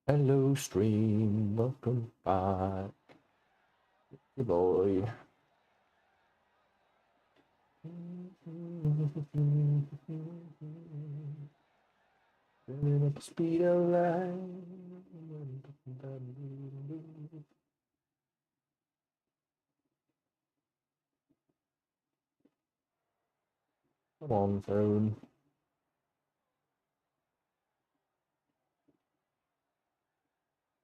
Hello, stream. Welcome back. Hey, boy. Turning up the speed of light. Come on, phone.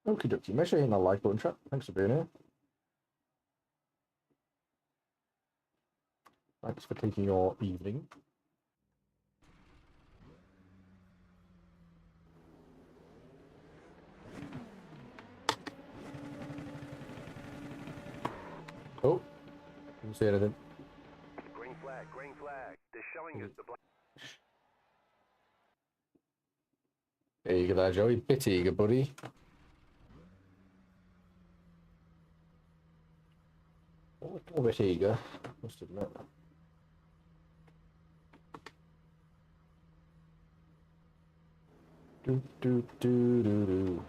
Okie dokie. Make sure you hit that like button, chat. Thanks for being here. Thanks for taking your evening. Oh, didn't see anything. Green flag, green flag. They're showing us the black. There you go there, Joey. Bit eager, buddy. A little bit eager, must admit. Do, do, do, do, do.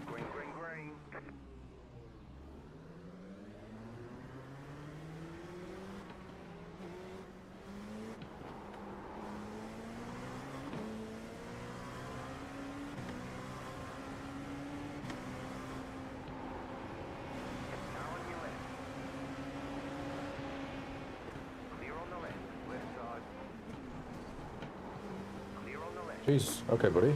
Green, green, green. Now on your left. Clear on the left. Left side. Clear on the left. Jeez. Okay, buddy.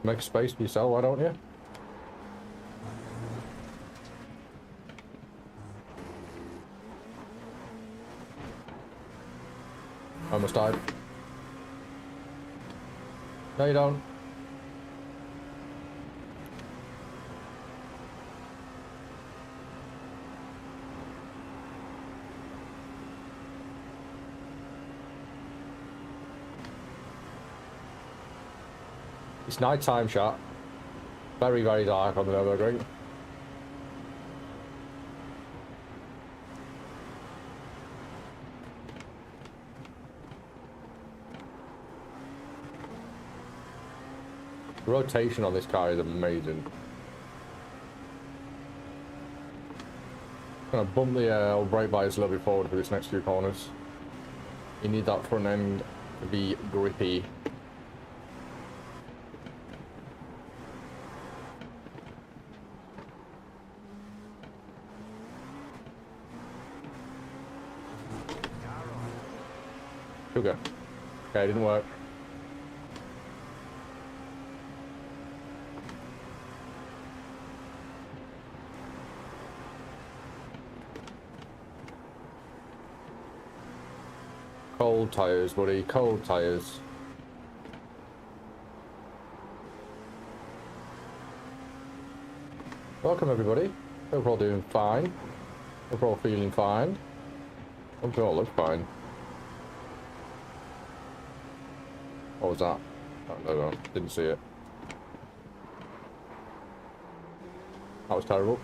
Make space for yourself, why don't you? I almost died. No, you don't. It's night time, chat. Very, very dark on the Nürburgring. The rotation on this car is amazing. Gonna bump the old brake bias a little bit forward for this next few corners. You need that front end to be grippy. Sugar. Okay, it didn't work. Cold tires, buddy. Cold tires. Welcome, everybody. Hope we're all doing fine. Hope we're all feeling fine. Hope we all look fine. What was that? Oh, no, didn't see it. That was terrible.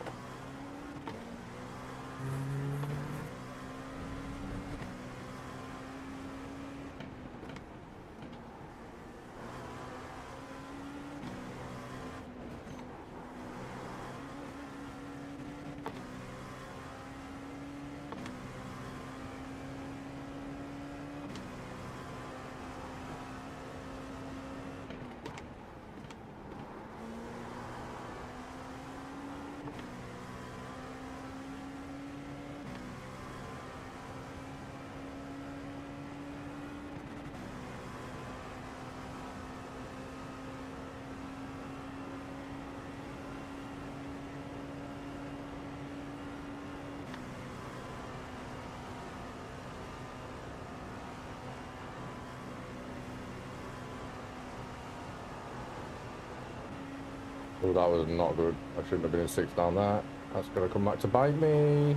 Oh, that was not good. I shouldn't have been in sixth down there. That's gonna come back to bite me.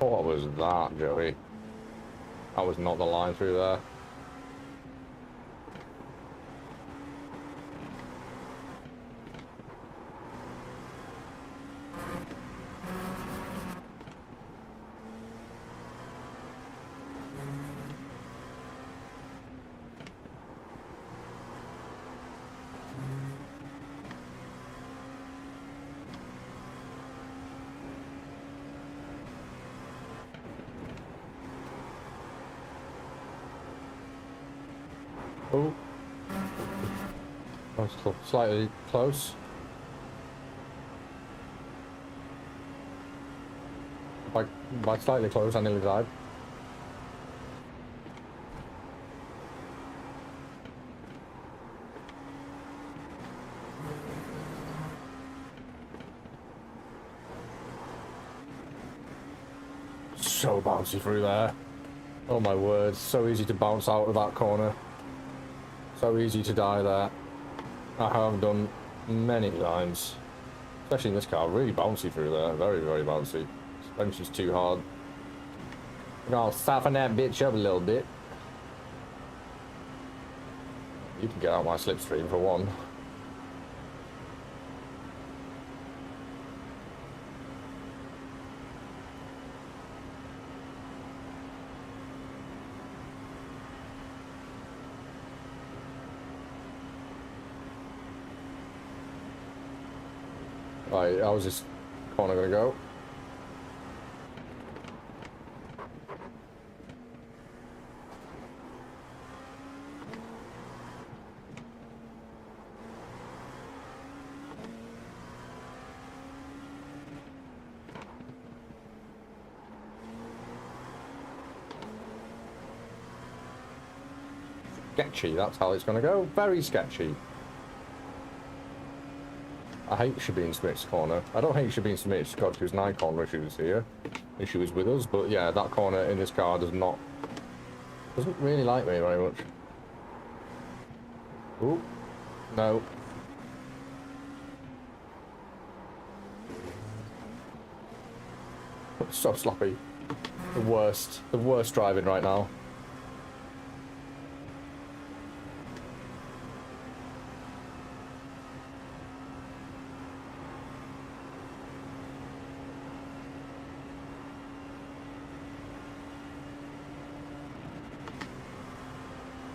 What was that, Joey? That was not the line through there. Oh, that's slightly close. By slightly close, I nearly died. So bouncy through there. Oh my word, so easy to bounce out of that corner. So easy to die there. I have done many times. Especially in this car, really bouncy through there. Very, very bouncy. Suspension's too hard. I'm gonna soften that bitch up a little bit. You can get out my slipstream for one. Right, how's this corner gonna go? Sketchy, that's how it's gonna go. Very sketchy. I hate Shabine Smith's corner. I don't hate Shabine Smith's Scott, who's an icon when she was here. When she was with us, but yeah, that corner in this car doesn't really like me very much. Ooh, no. So sloppy. The worst driving right now.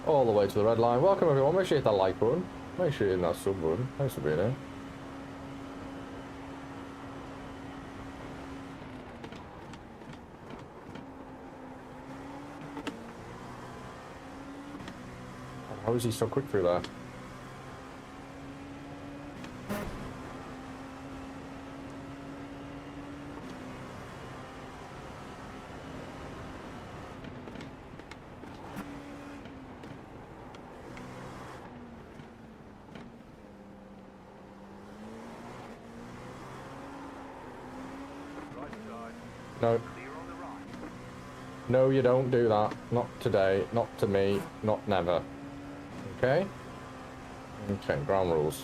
All the way to the red line. Welcome everyone, make sure you hit that like button. Make sure you hit that sub button. Thanks for being here. How is he so quick through there? No. No, you don't do that. Not today. Not to me. Not never. Okay? Okay, ground rules.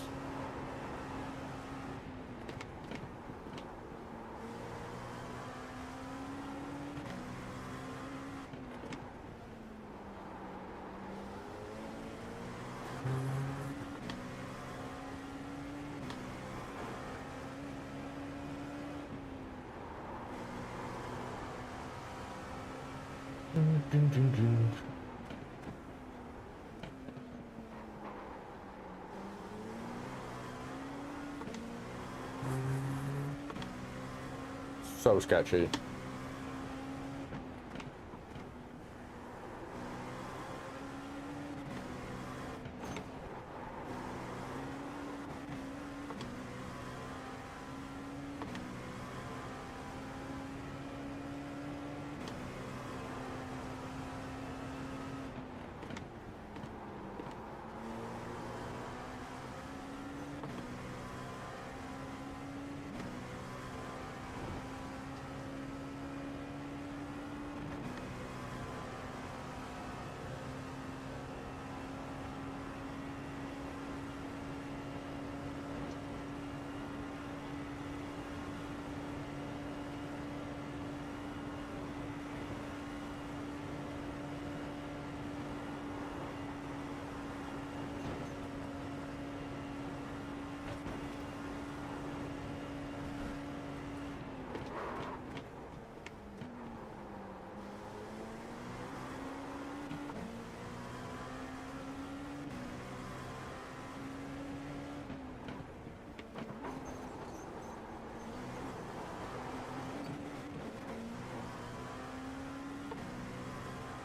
So sketchy.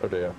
Oh dear.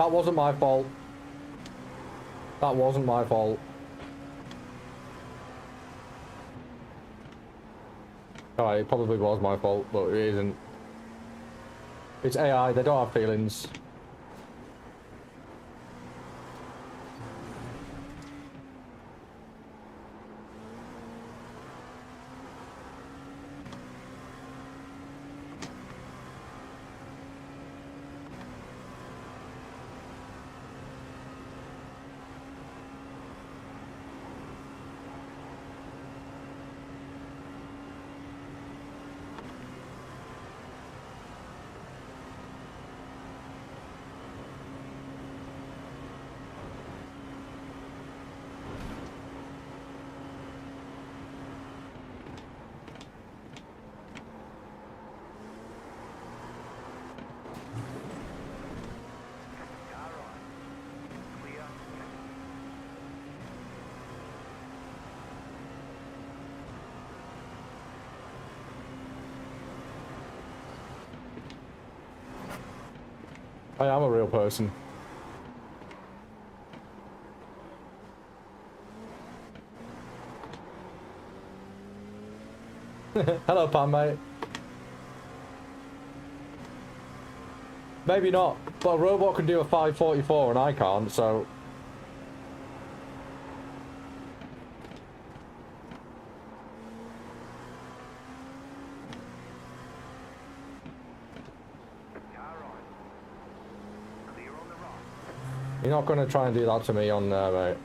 That wasn't my fault. That wasn't my fault. Alright, it probably was my fault, but it isn't. It's AI, they don't have feelings. I am a real person. Hello, Pam, mate. Maybe not, but a robot can do a 544 and I can't, so... You're not going to try and do that to me on there, mate.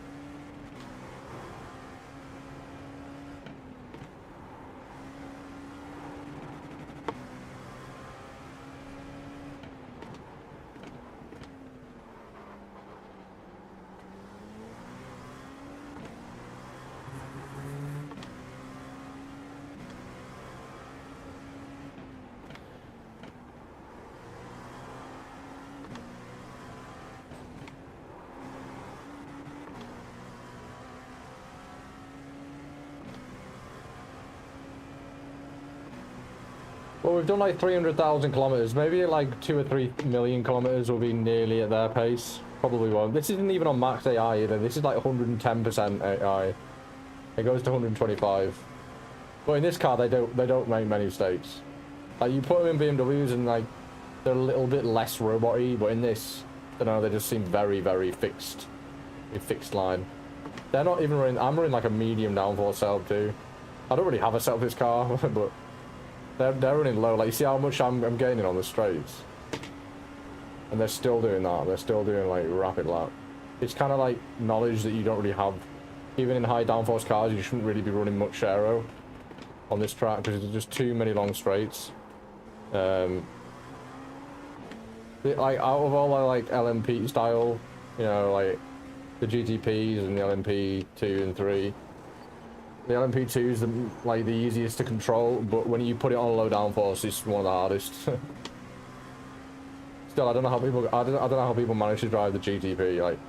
Well, we've done like 300,000 kilometers. Maybe like 2 or 3 million kilometers will be nearly at their pace. Probably won't. This isn't even on max AI either. This is like 110% AI. It goes to 125. But in this car, they don't make many mistakes. Like you put them in BMWs and like they're a little bit less robot-y, but in this, I don't know, they just seem very, very fixed. A fixed line. They're not even running. I'm running like a medium downforce setup too. I don't really have a setup for this car, but they're running low. Like you see how much I'm gaining on the straights, and they're still doing that. They're still doing like rapid lap. It's kind of like knowledge that you don't really have. Even in high downforce cars, you shouldn't really be running much aero on this track because there's just too many long straights. Like out of all the like LMP style, you know, like the GTPs and the LMP 2 and 3. The LMP 2 is like the easiest to control, but when you put it on low downforce, it's one of the hardest. Still, I don't know how people manage to drive the GTP. Like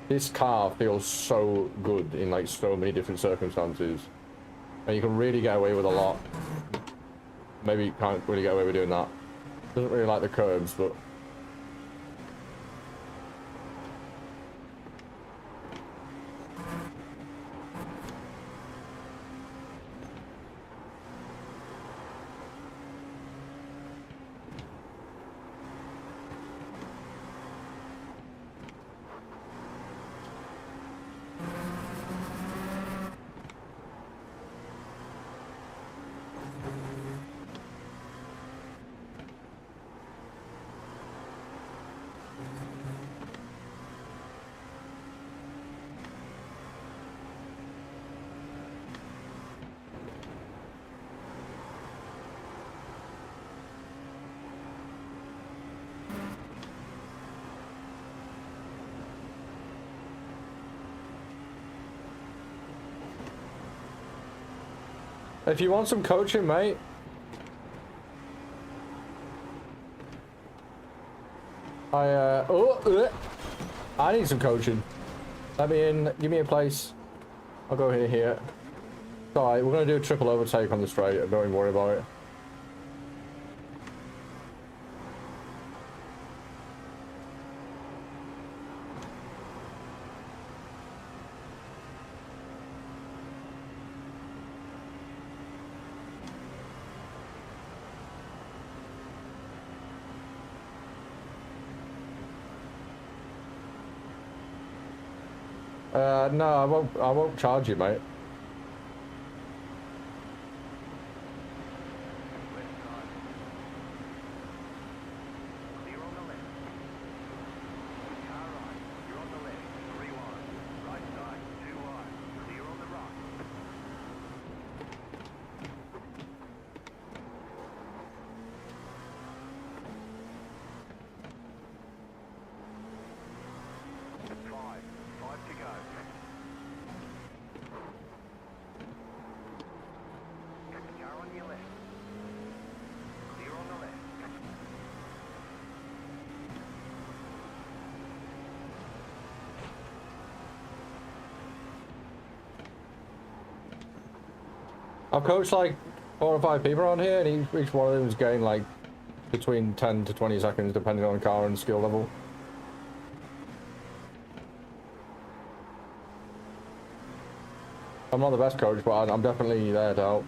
this car feels so good in like so many different circumstances, and you can really get away with a lot. Maybe you can't really get away with doing that. Doesn't really like the curbs, but. If you want some coaching, mate. I need some coaching. Let me in, give me a place. I'll go here. It's alright, we're gonna do a triple overtake on the straight, don't even worry about it. No, I won't charge you, mate. I've coached like 4 or 5 people around here, and each one of them is getting like between 10 to 20 seconds depending on the car and skill level. I'm not the best coach, but I'm definitely there to help.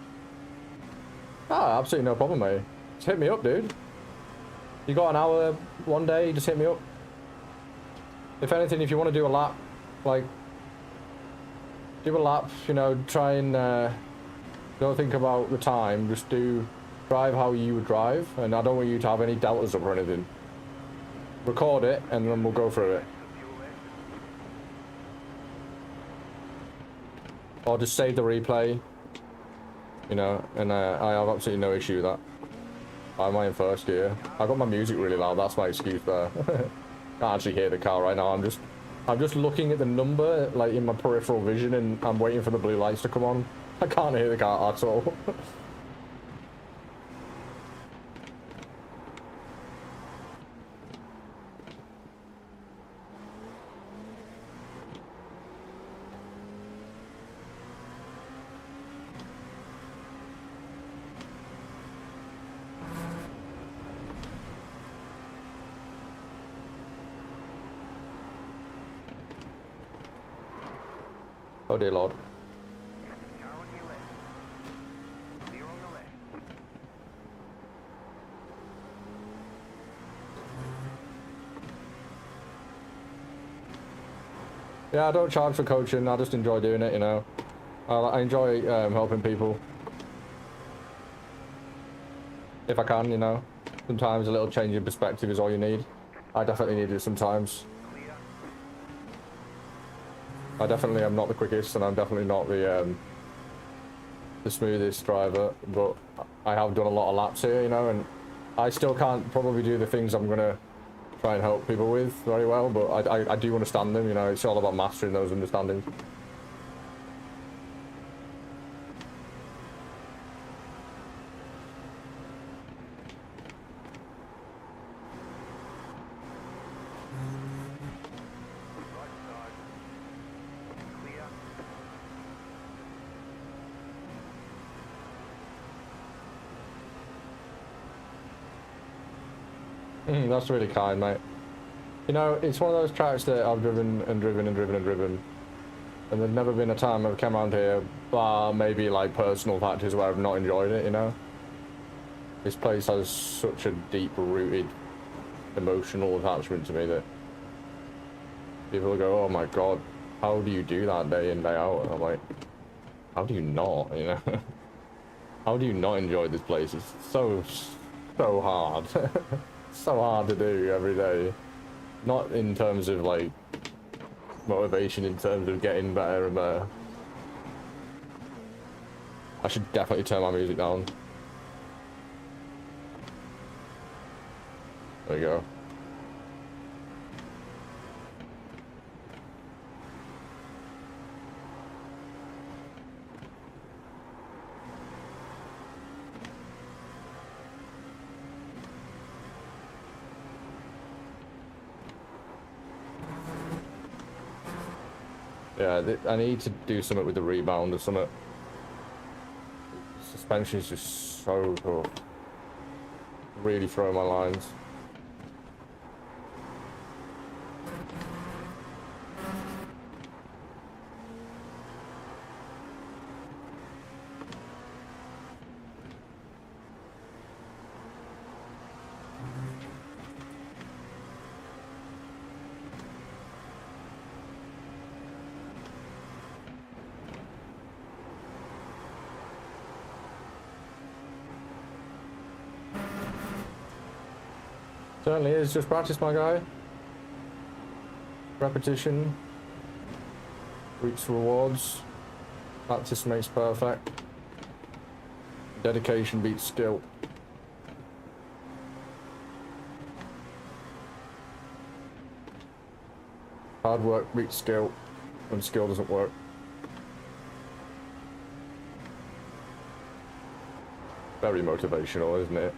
Ah, absolutely no problem, mate. Just hit me up, dude. You got an hour one day, just hit me up. If anything, if you want to do a lap, like, do a lap, you know, try and, don't think about the time, just drive how you would drive, and I don't want you to have any deltas up or anything. Record it, and then we'll go through it. Or just save the replay, you know, and I have absolutely no issue with that. I'm in first gear. I got my music really loud, that's my excuse there. Can't actually hear the car right now, I'm just looking at the number, like, in my peripheral vision, and I'm waiting for the blue lights to come on. I can't hear the car at all. Oh dear Lord. Car on your left. Clear on the left. Yeah, I don't charge for coaching. I just enjoy doing it, you know. I enjoy helping people. If I can, you know. Sometimes a little change in perspective is all you need. I definitely need it sometimes. Clear. I definitely am not the quickest, and I'm definitely not the smoothest driver, but I have done a lot of laps here, you know, and I still can't probably do the things I'm gonna try and help people with very well, but I do understand them, you know. It's all about mastering those understandings. Right side. Clear. That's really kind, mate. You know, it's one of those tracks that I've driven and driven and driven and driven, and there's never been a time I've come around here, bar maybe like personal factors where I've not enjoyed it, you know? This place has such a deep-rooted emotional attachment to me that people go, oh my god, how do you do that day in, day out? And I'm like, how do you not, you know? How do you not enjoy this place? It's so hard. So hard to do every day. Not in terms of like motivation, in terms of getting better and better. I should definitely turn my music down. There we go. Yeah, I need to do something with the rebound or something. Suspension is just so tough. Really throw my lines. Certainly is. Just practice, my guy. Repetition reaps rewards. Practice makes perfect. Dedication beats skill. Hard work beats skill when skill doesn't work. Very motivational, isn't it?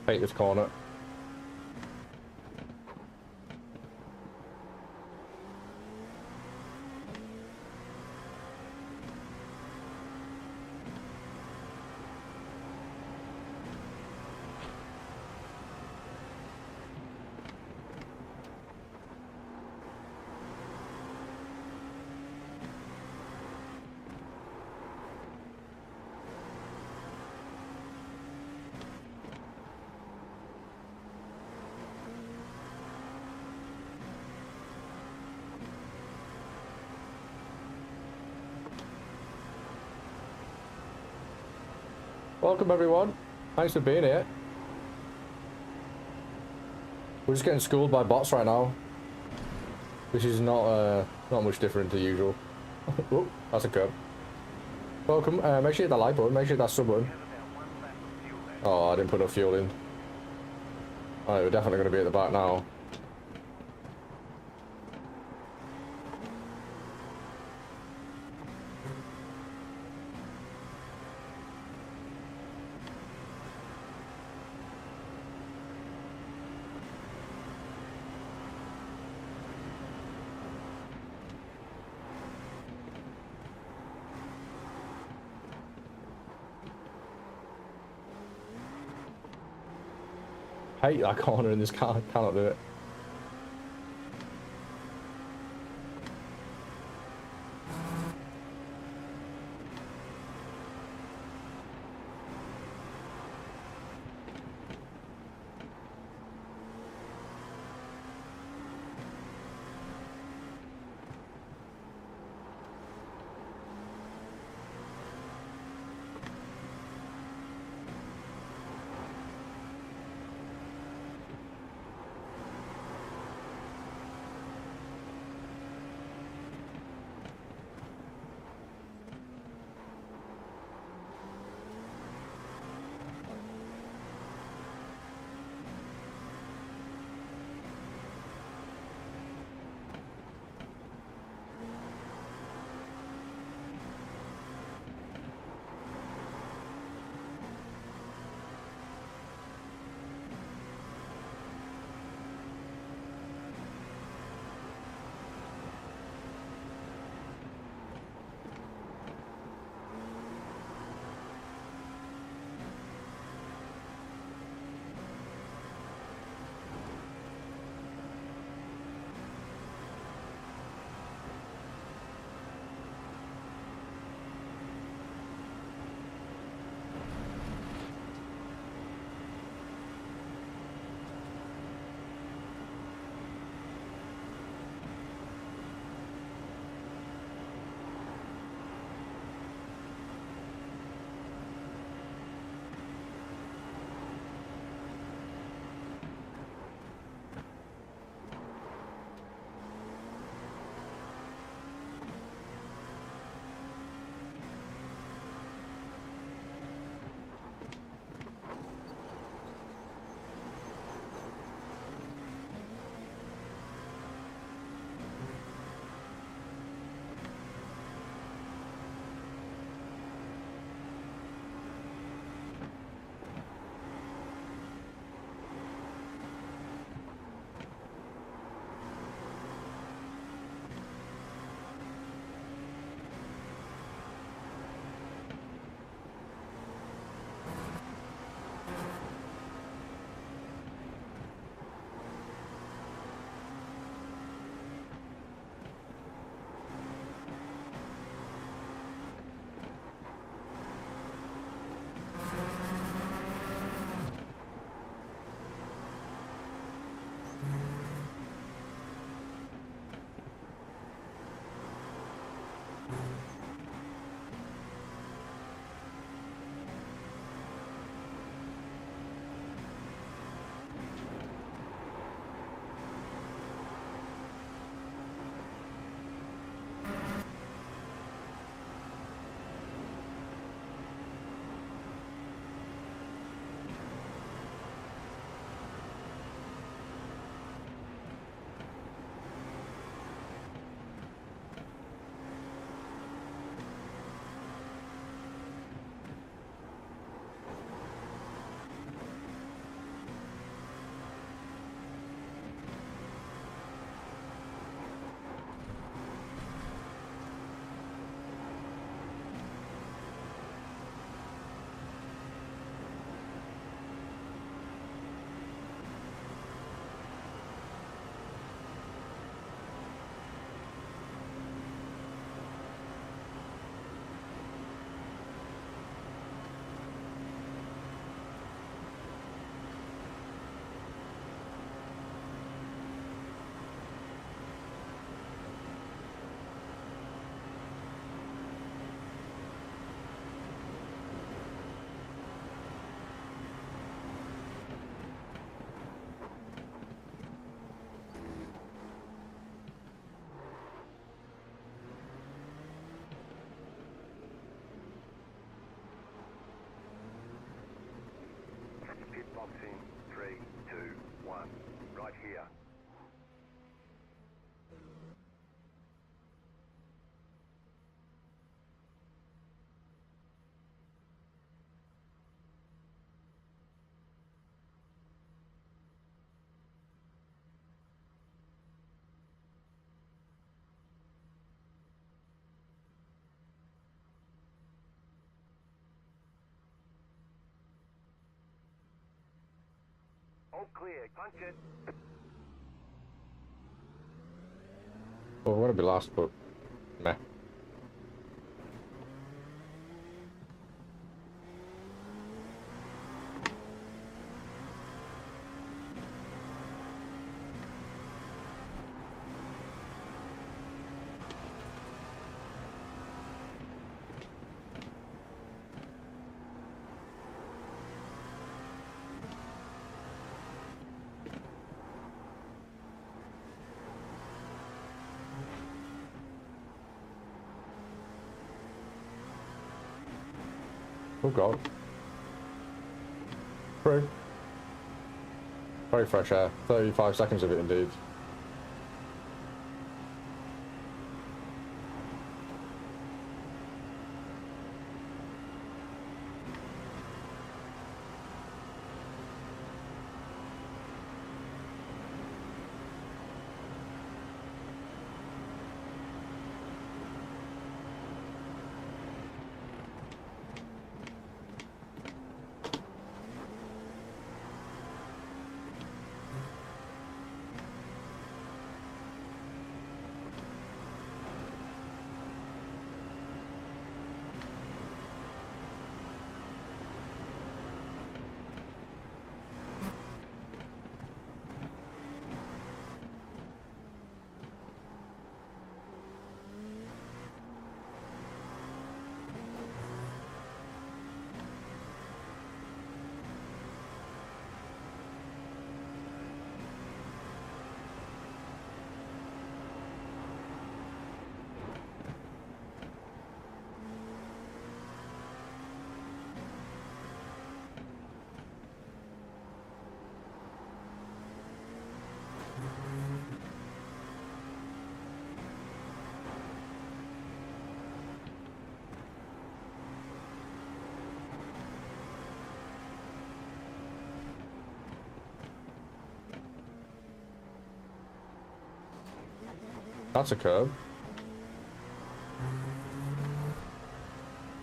Hate this corner. Welcome everyone. Thanks for being here. We're just getting schooled by bots right now. Which is not much different to usual. Oh, that's a curb. Welcome. Make sure you hit that like button. Make sure you hit that sub button. Have about one lap of fuel left. Oh, I didn't put enough fuel in. Alright, we're definitely going to be at the back now. I hate that corner in this car. I cannot do it. Box in 3, 2, 1. Right here. All clear. Punch it. Well, I want to be last, but meh. Oh god. True. Very fresh air. 35 seconds of it indeed. That's a curb.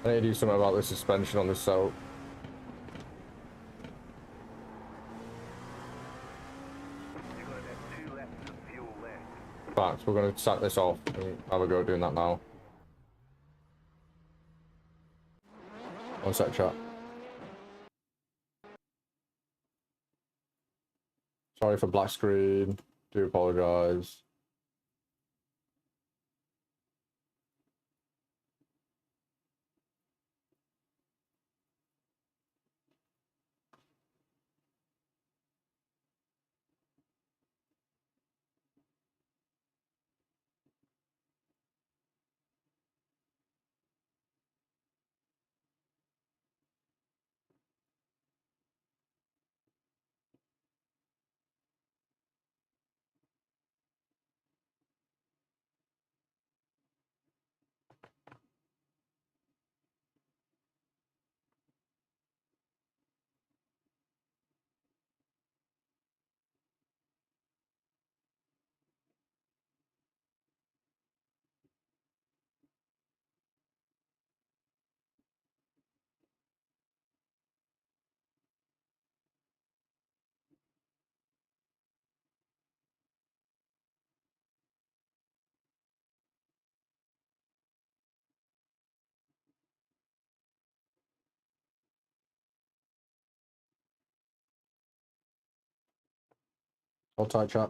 I need to do something about the suspension on this setup. You've got about 2 laps of fuel left. Fact, we're going to sack this off and have a go doing that now. One sec, chat. Sorry for black screen. Do apologise. Hold tight, chat.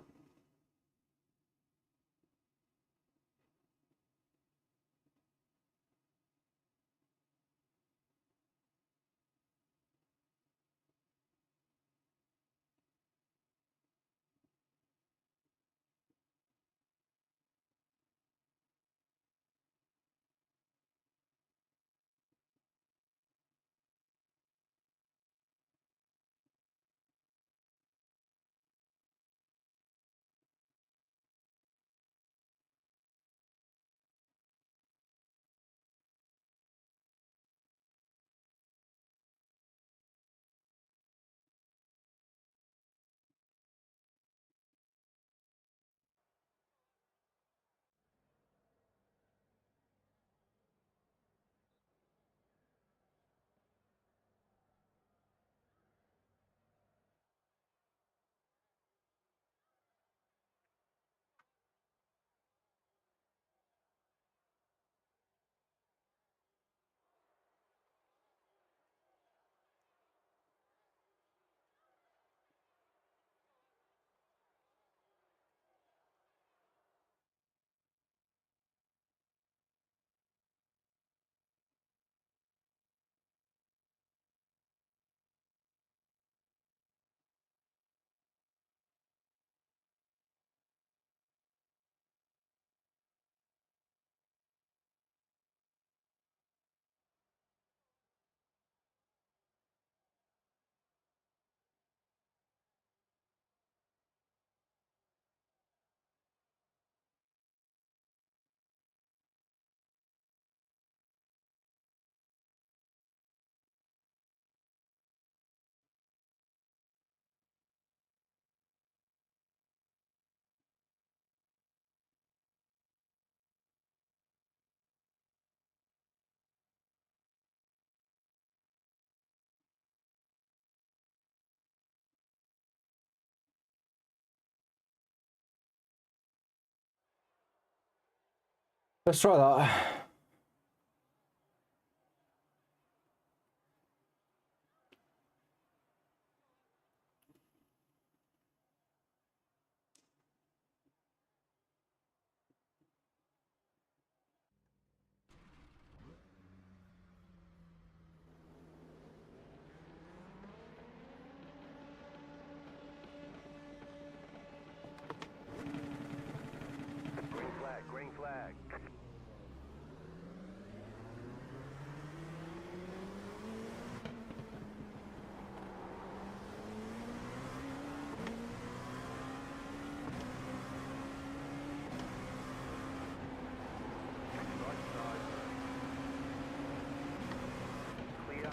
Let's try that. Green flag, green flag. Right side. Clear.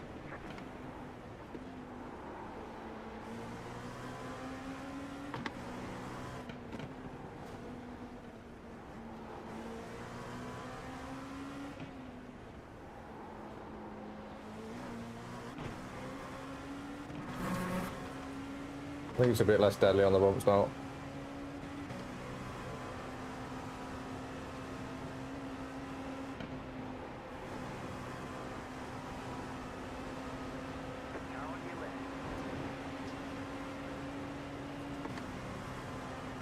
I think it's a bit less deadly on the bumps now. Car on your left.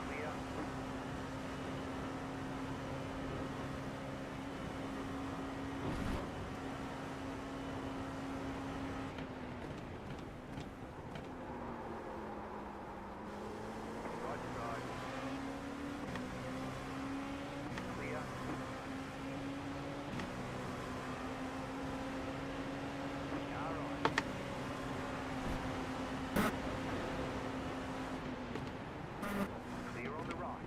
Clear. Right side. Clear. Car on. Clear on the right.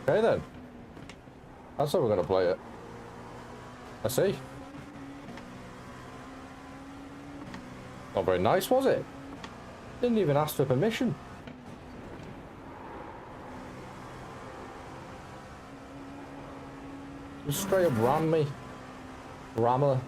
Okay then. That's how we're going to play it. I see. Not very nice, was it? Didn't even ask for permission. Just straight up ran me. Rammer.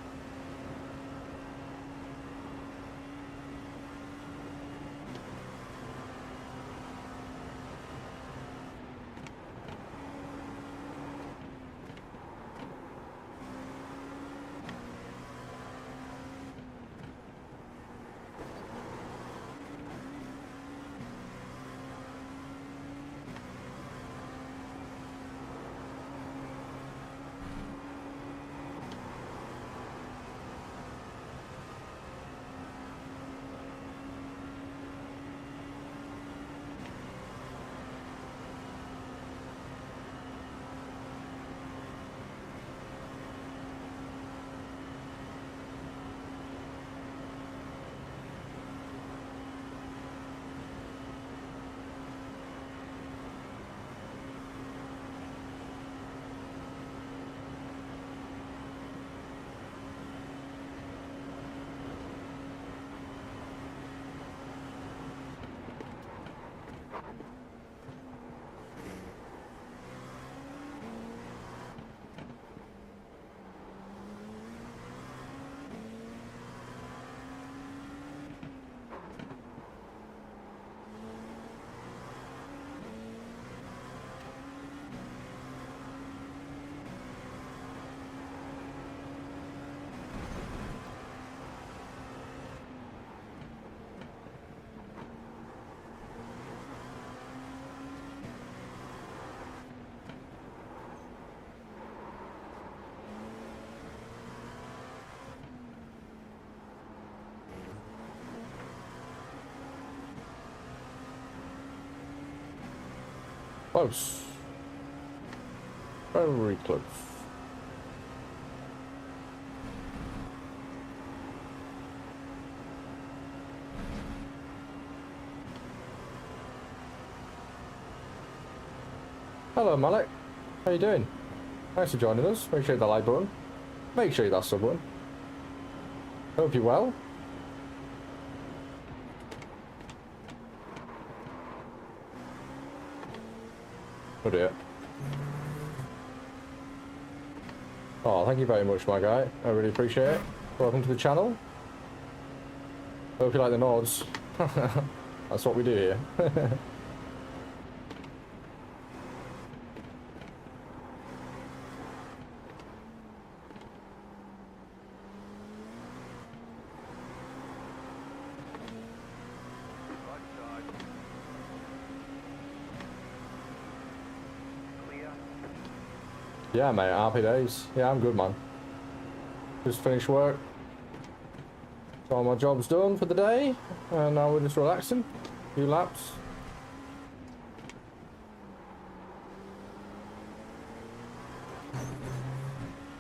Close. Very close. Hello Malik, how you doing? Thanks for joining us. Make sure you hit the like button. Make sure you hit that sub button. Hope you're well. Oh dear. Oh, thank you very much, my guy. I really appreciate it. Welcome to the channel. Hope you like the Nords. That's what we do here. Yeah, mate, happy days. Yeah, I'm good, man. Just finished work. So all my job's done for the day, and now we're just relaxing. A few laps.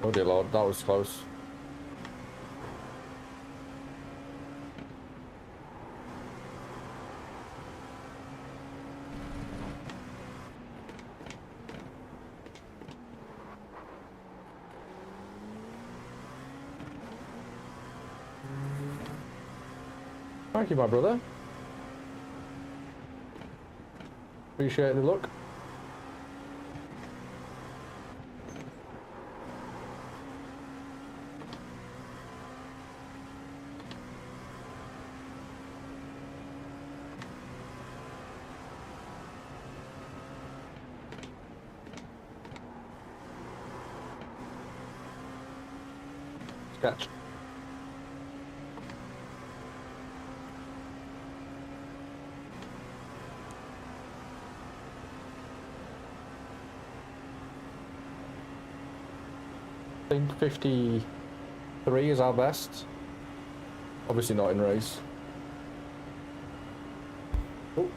Oh dear lord, that was close. Thank you, my brother. Appreciate the look. Sketch. I think 53 is our best. Obviously not in race. Oh.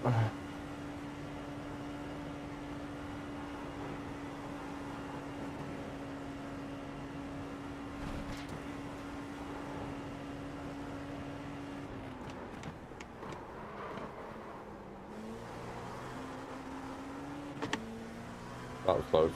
That was close.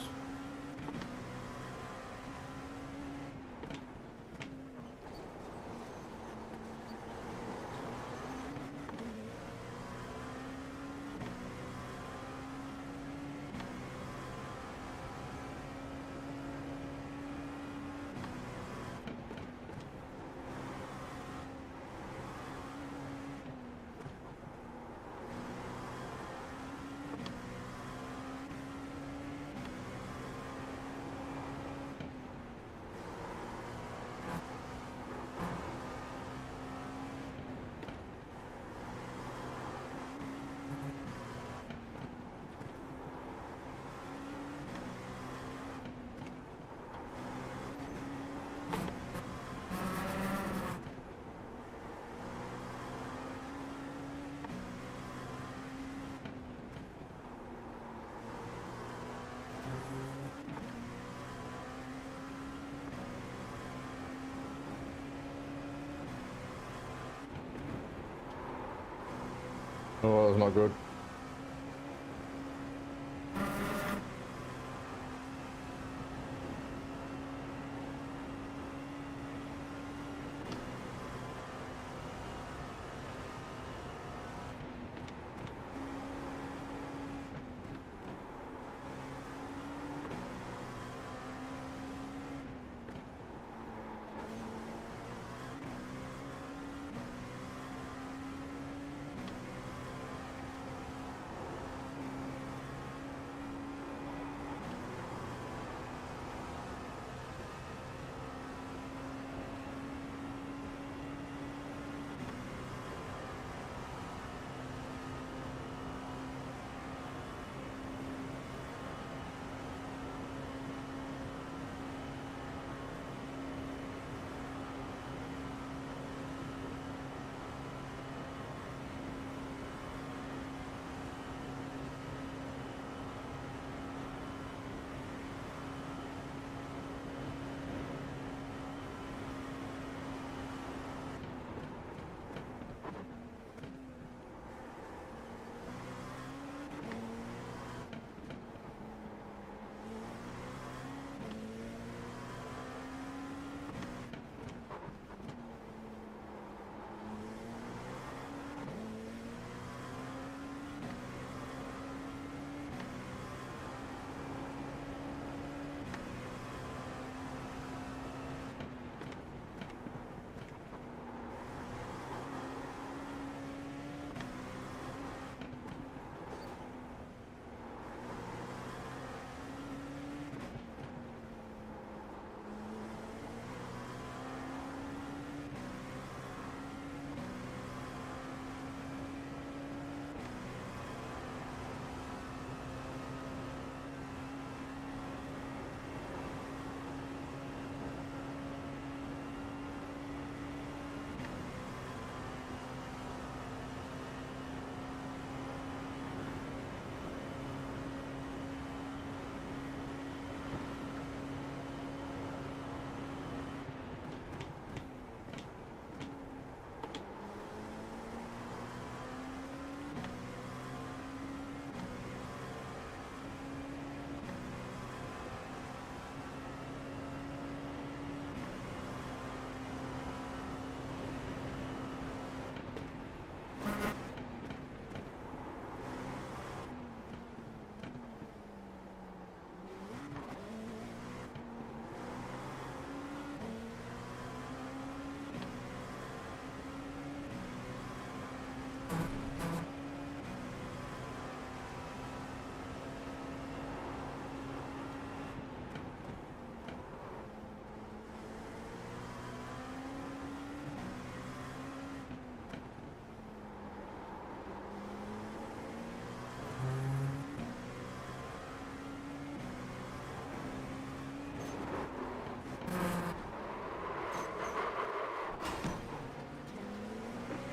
Oh, that's not good.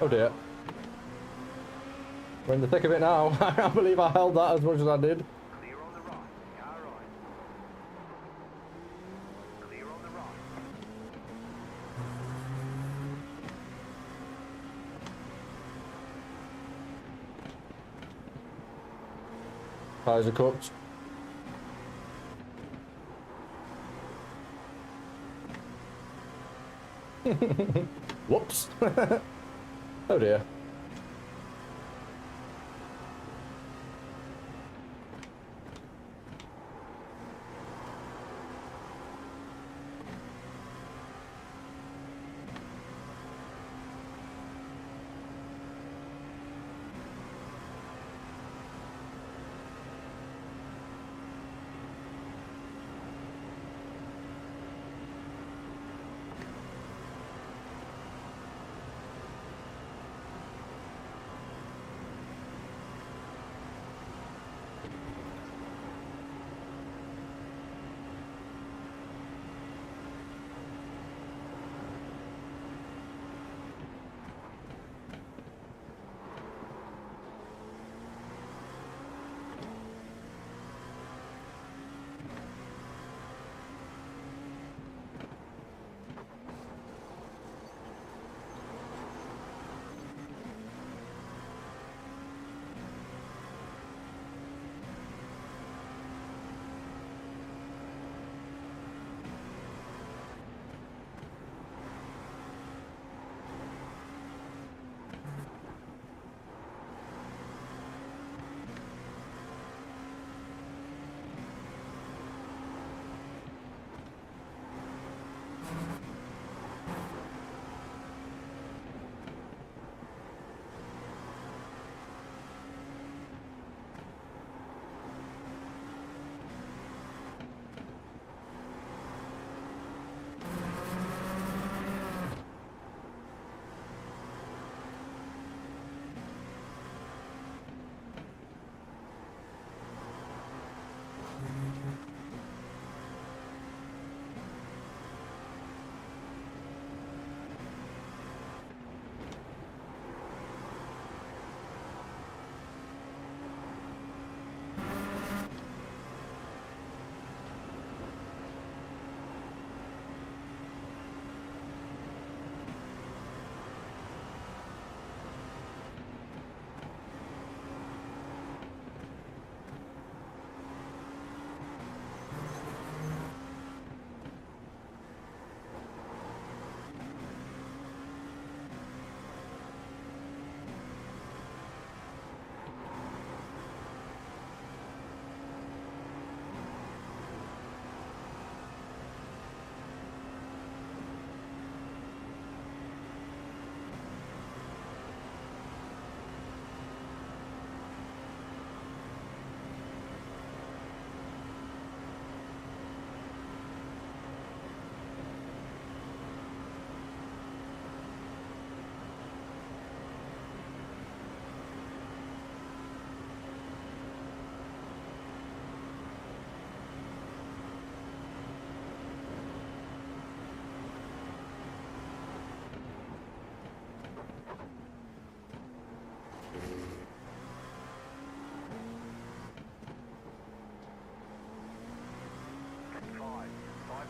Oh dear. We're in the thick of it now. I can't believe I held that as much as I did. Clear on the right. Car right. Clear on the right. Tyres are cooked. Whoops. Oh dear.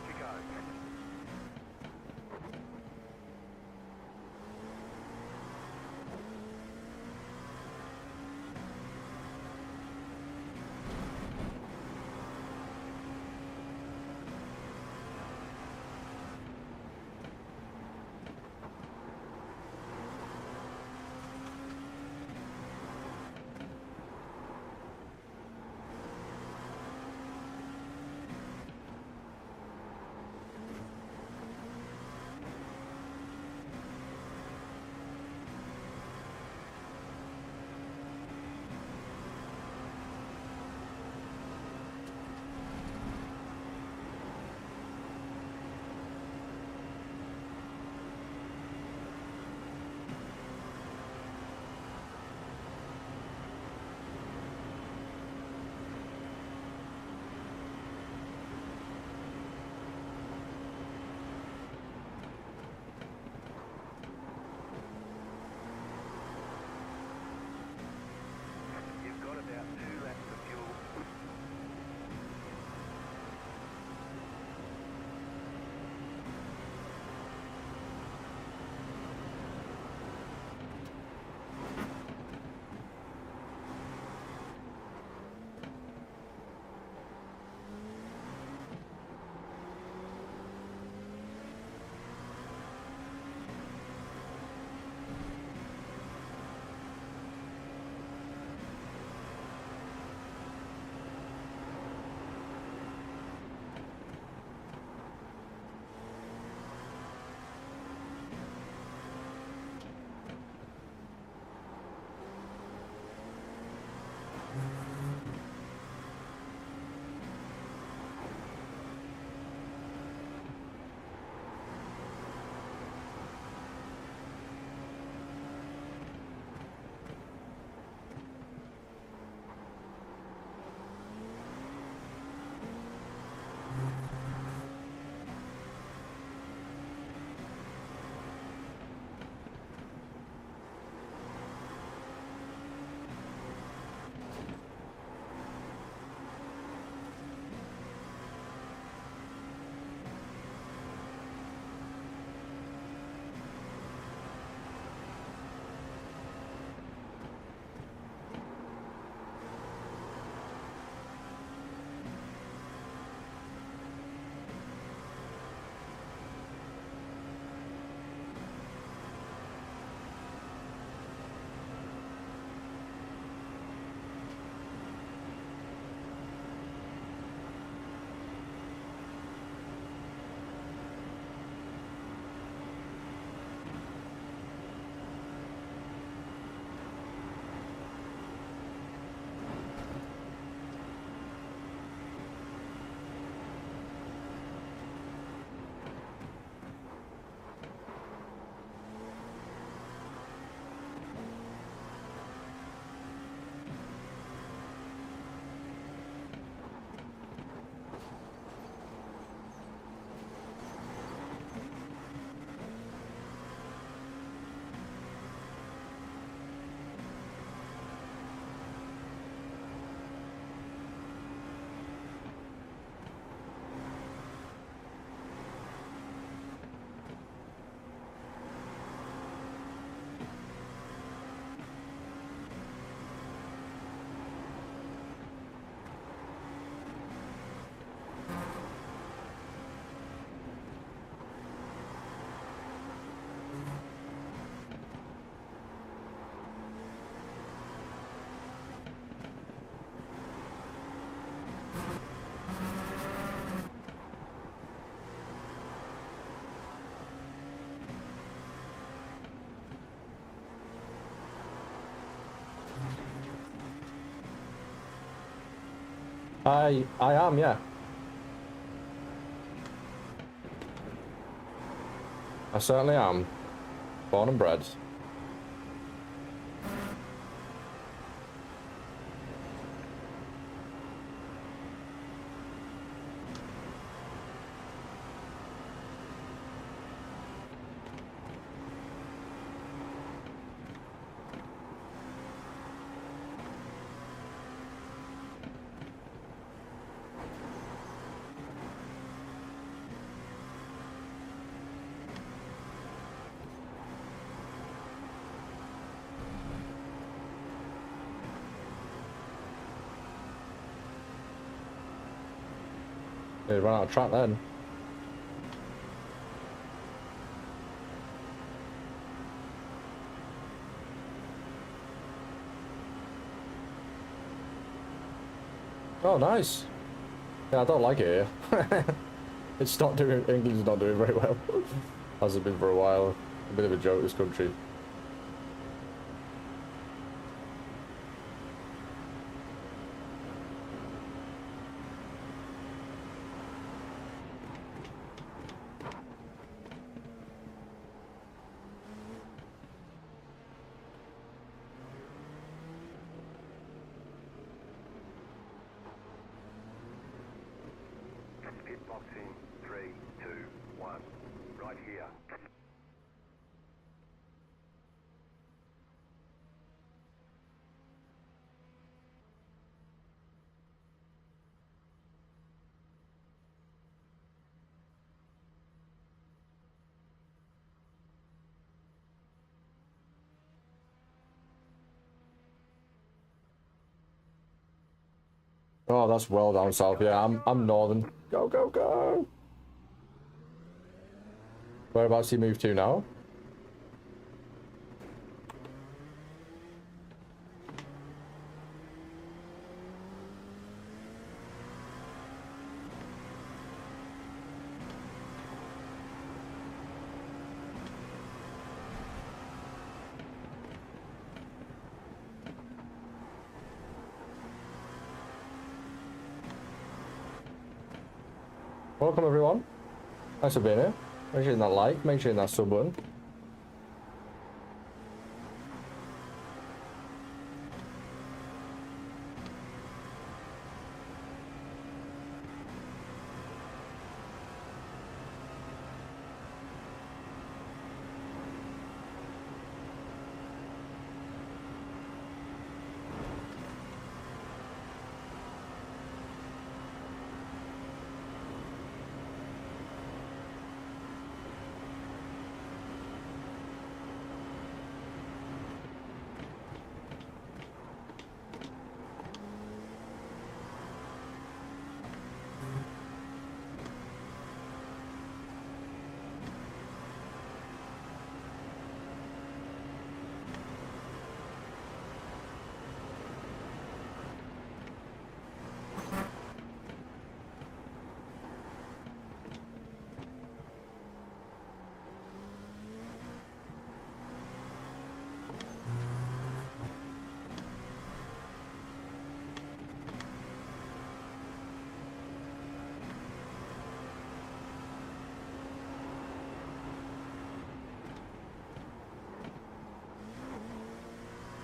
to go. You've got about 2 laps of fuel. I am, yeah. I certainly am. Born and bred. They ran out of track then. Oh, nice. Yeah, I don't like it here. It's not doing. England's not doing very well. Hasn't been for a while. A bit of a joke, this country. Pit box in 3, 2, 1. Right here. Oh, that's well down south. Yeah, I'm northern. Go, go, go. Whereabouts do you move to now? Welcome everyone. Thanks for being here. Make sure you hit that like, make sure you hit that sub button.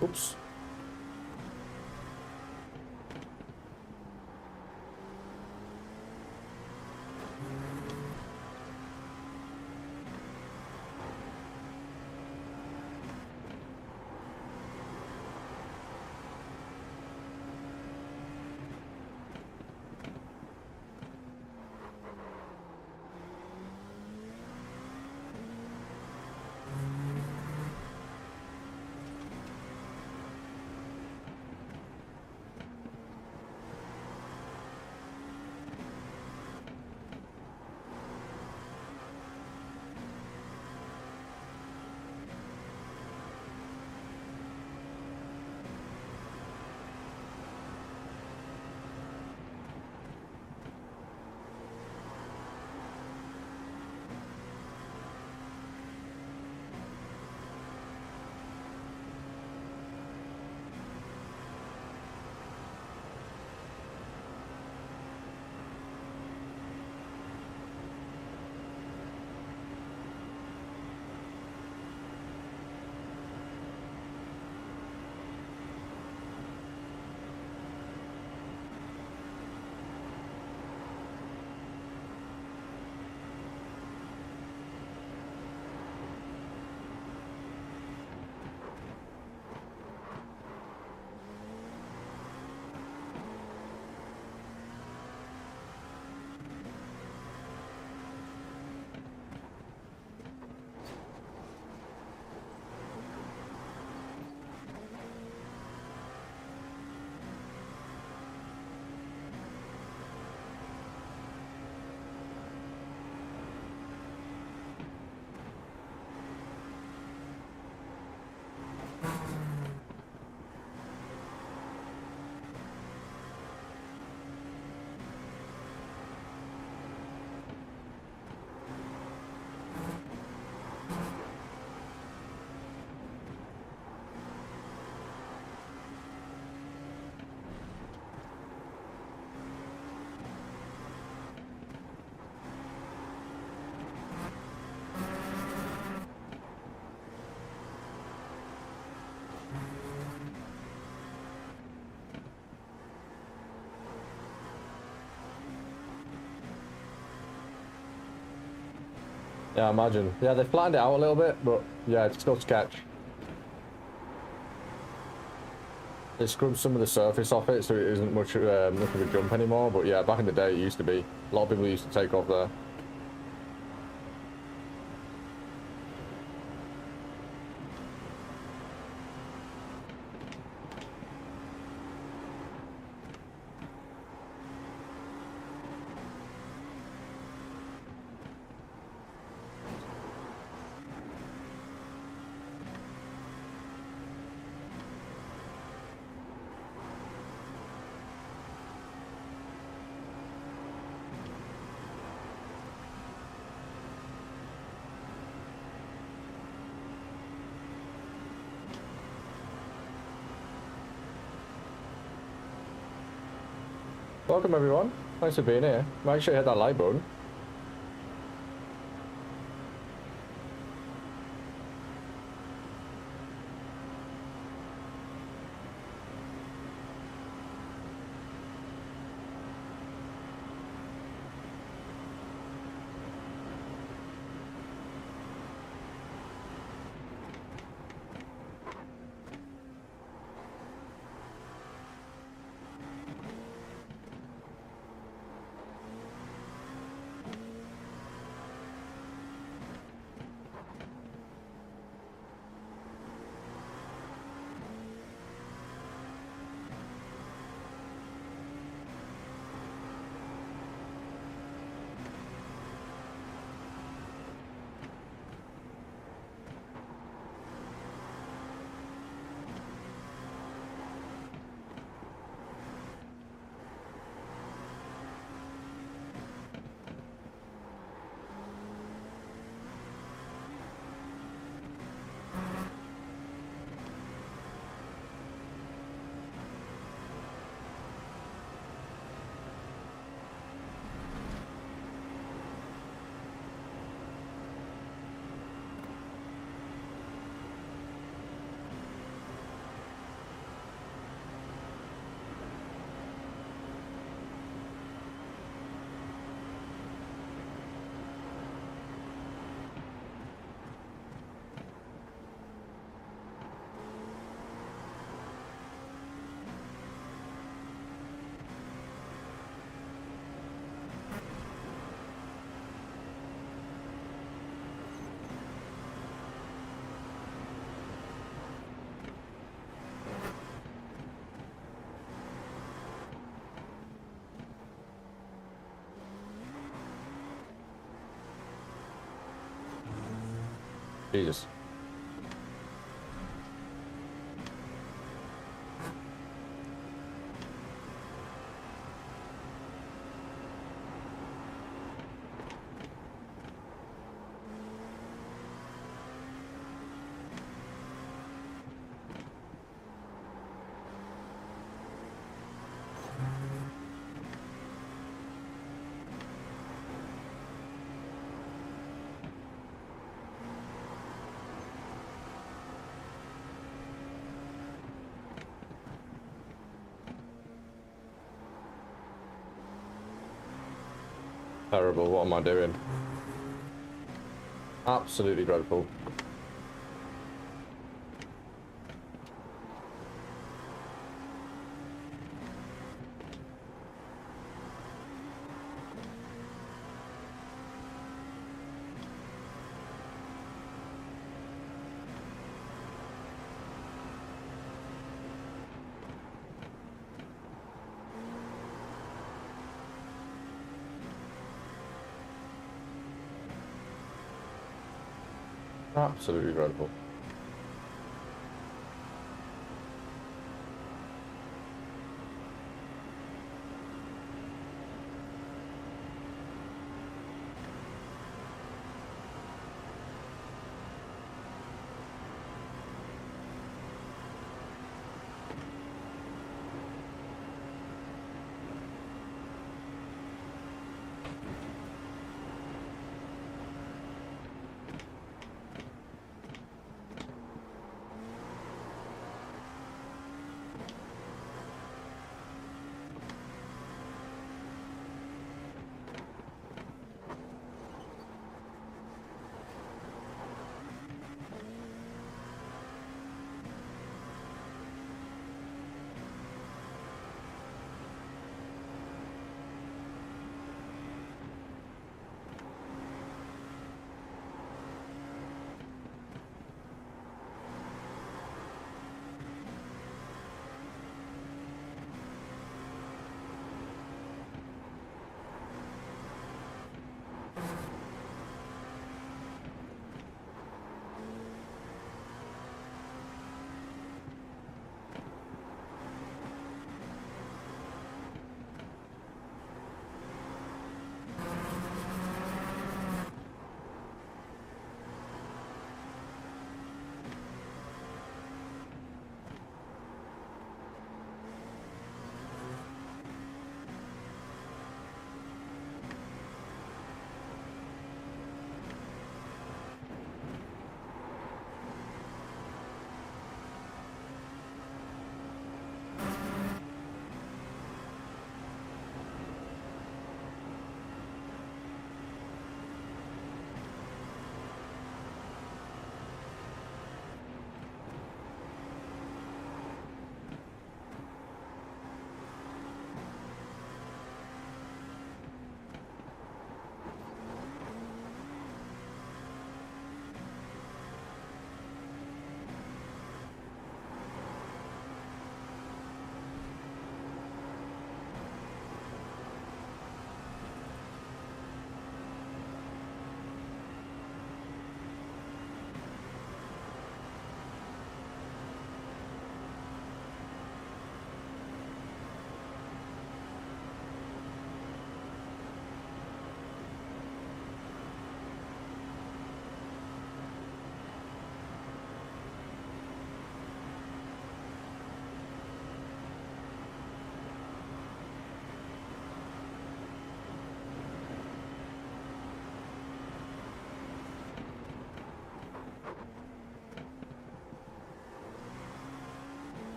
Oops. Yeah, I imagine. Yeah, they flattened it out a little bit, but yeah, it's still sketch. They scrubbed some of the surface off it, so it isn't much of a jump anymore. But yeah, back in the day, it used to be. A lot of people used to take off there. Welcome everyone. Thanks for being here. Make sure you hit that like button. Jesus. Terrible. What am I doing? Absolutely dreadful. Absolutely dreadful.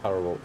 Terrible.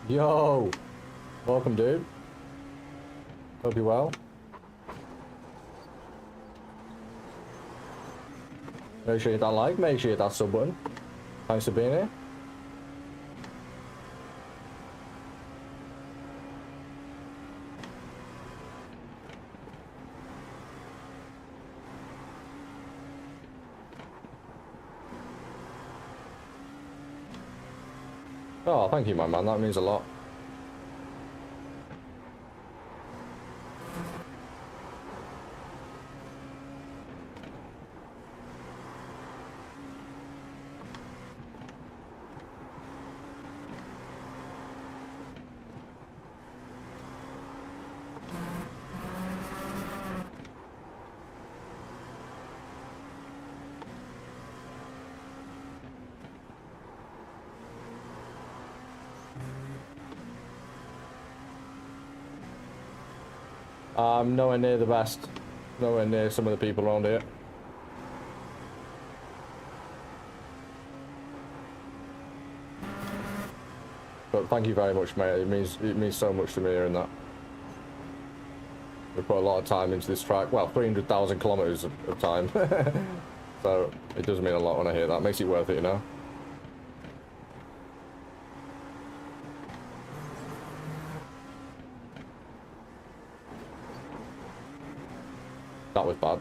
Yo! Welcome, dude. Hope you're well. Make sure you hit that like, make sure you hit that sub button. Thanks for being here. Oh, thank you, my man. That means a lot. I'm nowhere near the best. Nowhere near some of the people around here. But thank you very much, mate. It means so much to me hearing that. We put a lot of time into this track. Well, 300,000 kilometers of time. So it does mean a lot when I hear that. Makes it worth it, you know. That was bad.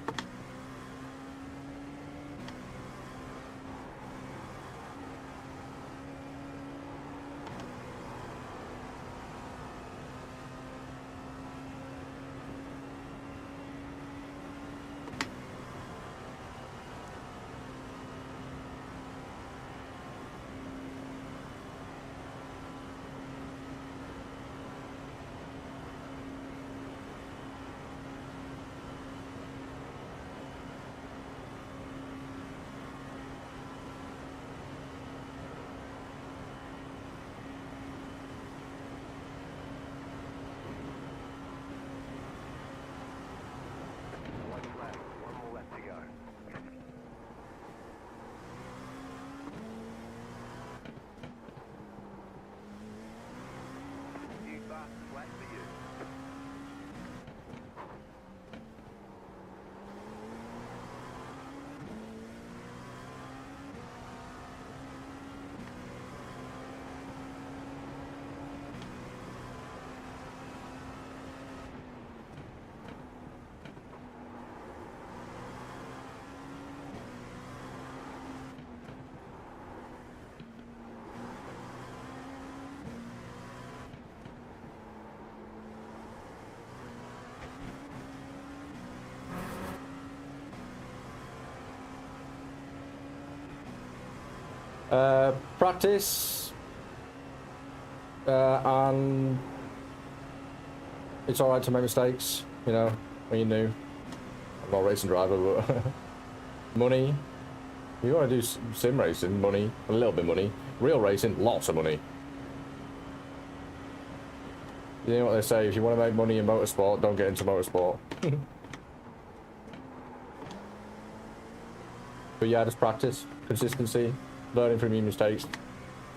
Practice, and it's alright to make mistakes, you know, when you're new. I'm not a racing driver, but money. You want to do sim racing, money, a little bit of money. Real racing, lots of money. You know what they say, if you want to make money in motorsport, don't get into motorsport. But yeah, just practice, consistency, learning from your mistakes,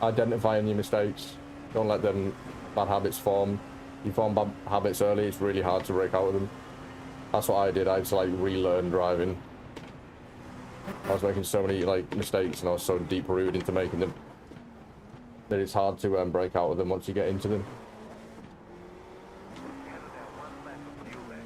identifying your mistakes. Don't let them bad habits form. You form bad habits early, it's really hard to break out of them. That's what I did. I had to like relearn driving. I was making so many like mistakes, and I was so deep rooted into making them that it's hard to break out of them once you get into them. Have about 1 lap of fuel left.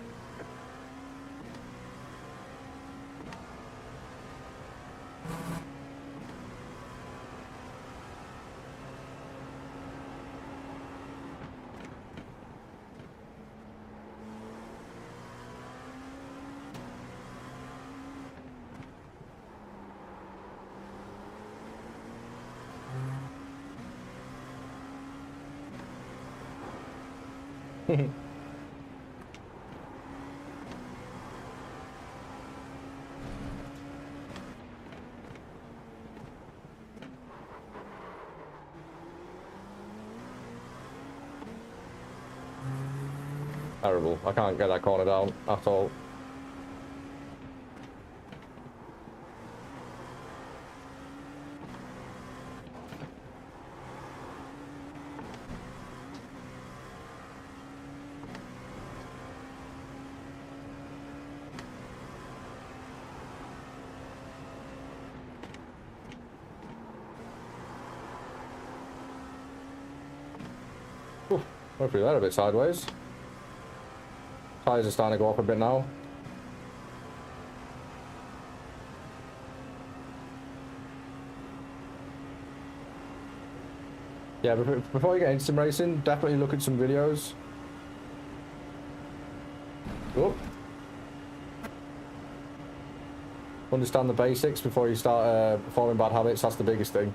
Terrible. I can't get that corner down at all. Oof, hopefully they're a bit sideways. Tires are starting to go off a bit now. Yeah, before you get into sim racing, definitely look at some videos. Oh. Understand the basics before you start forming bad habits. That's the biggest thing.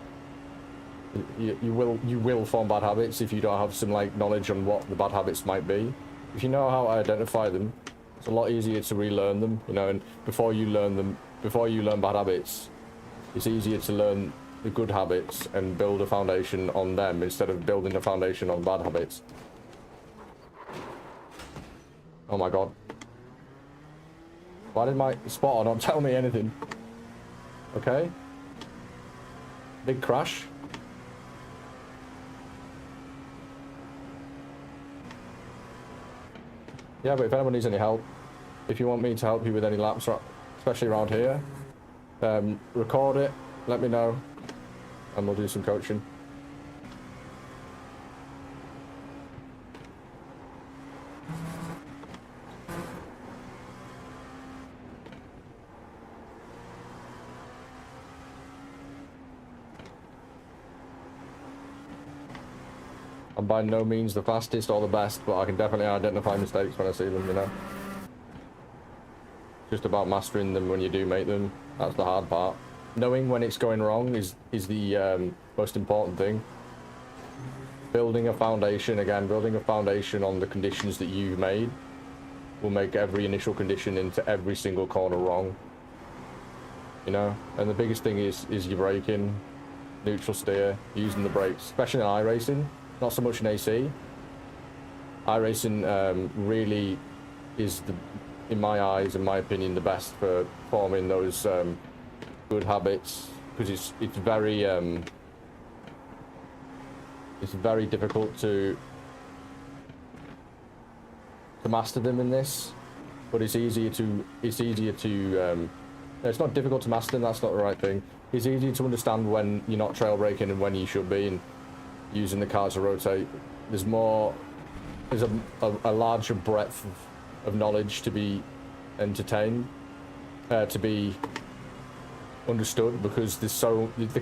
You will form bad habits if you don't have some like knowledge on what the bad habits might be. If you know how to identify them, it's a lot easier to relearn them, you know, and before you learn bad habits, it's easier to learn the good habits and build a foundation on them instead of building a foundation on bad habits. Oh my god. Why did my spotter not tell me anything? Okay. Big crash. Yeah, but if anyone needs any help, if you want me to help you with any laps, especially around here, record it, let me know, and we'll do some coaching. I'm by no means the fastest or the best, but I can definitely identify mistakes when I see them, you know. Just about mastering them when you do make them. That's the hard part. Knowing when it's going wrong is the most important thing. Building a foundation, again, building a foundation on the conditions that you've made will make every initial condition into every single corner wrong. You know? And the biggest thing is your braking, neutral steer, using the brakes, especially in iRacing. Not so much in AC. iRacing really is, in my eyes, in my opinion, the best for forming those good habits, because it's very difficult to master them in this, but it's easier to it's not difficult to master them, that's not the right thing. It's easier to understand when you're not trail braking and when you should be, and using the car to rotate. There's a larger breadth of knowledge to be entertained, to be understood, because there's the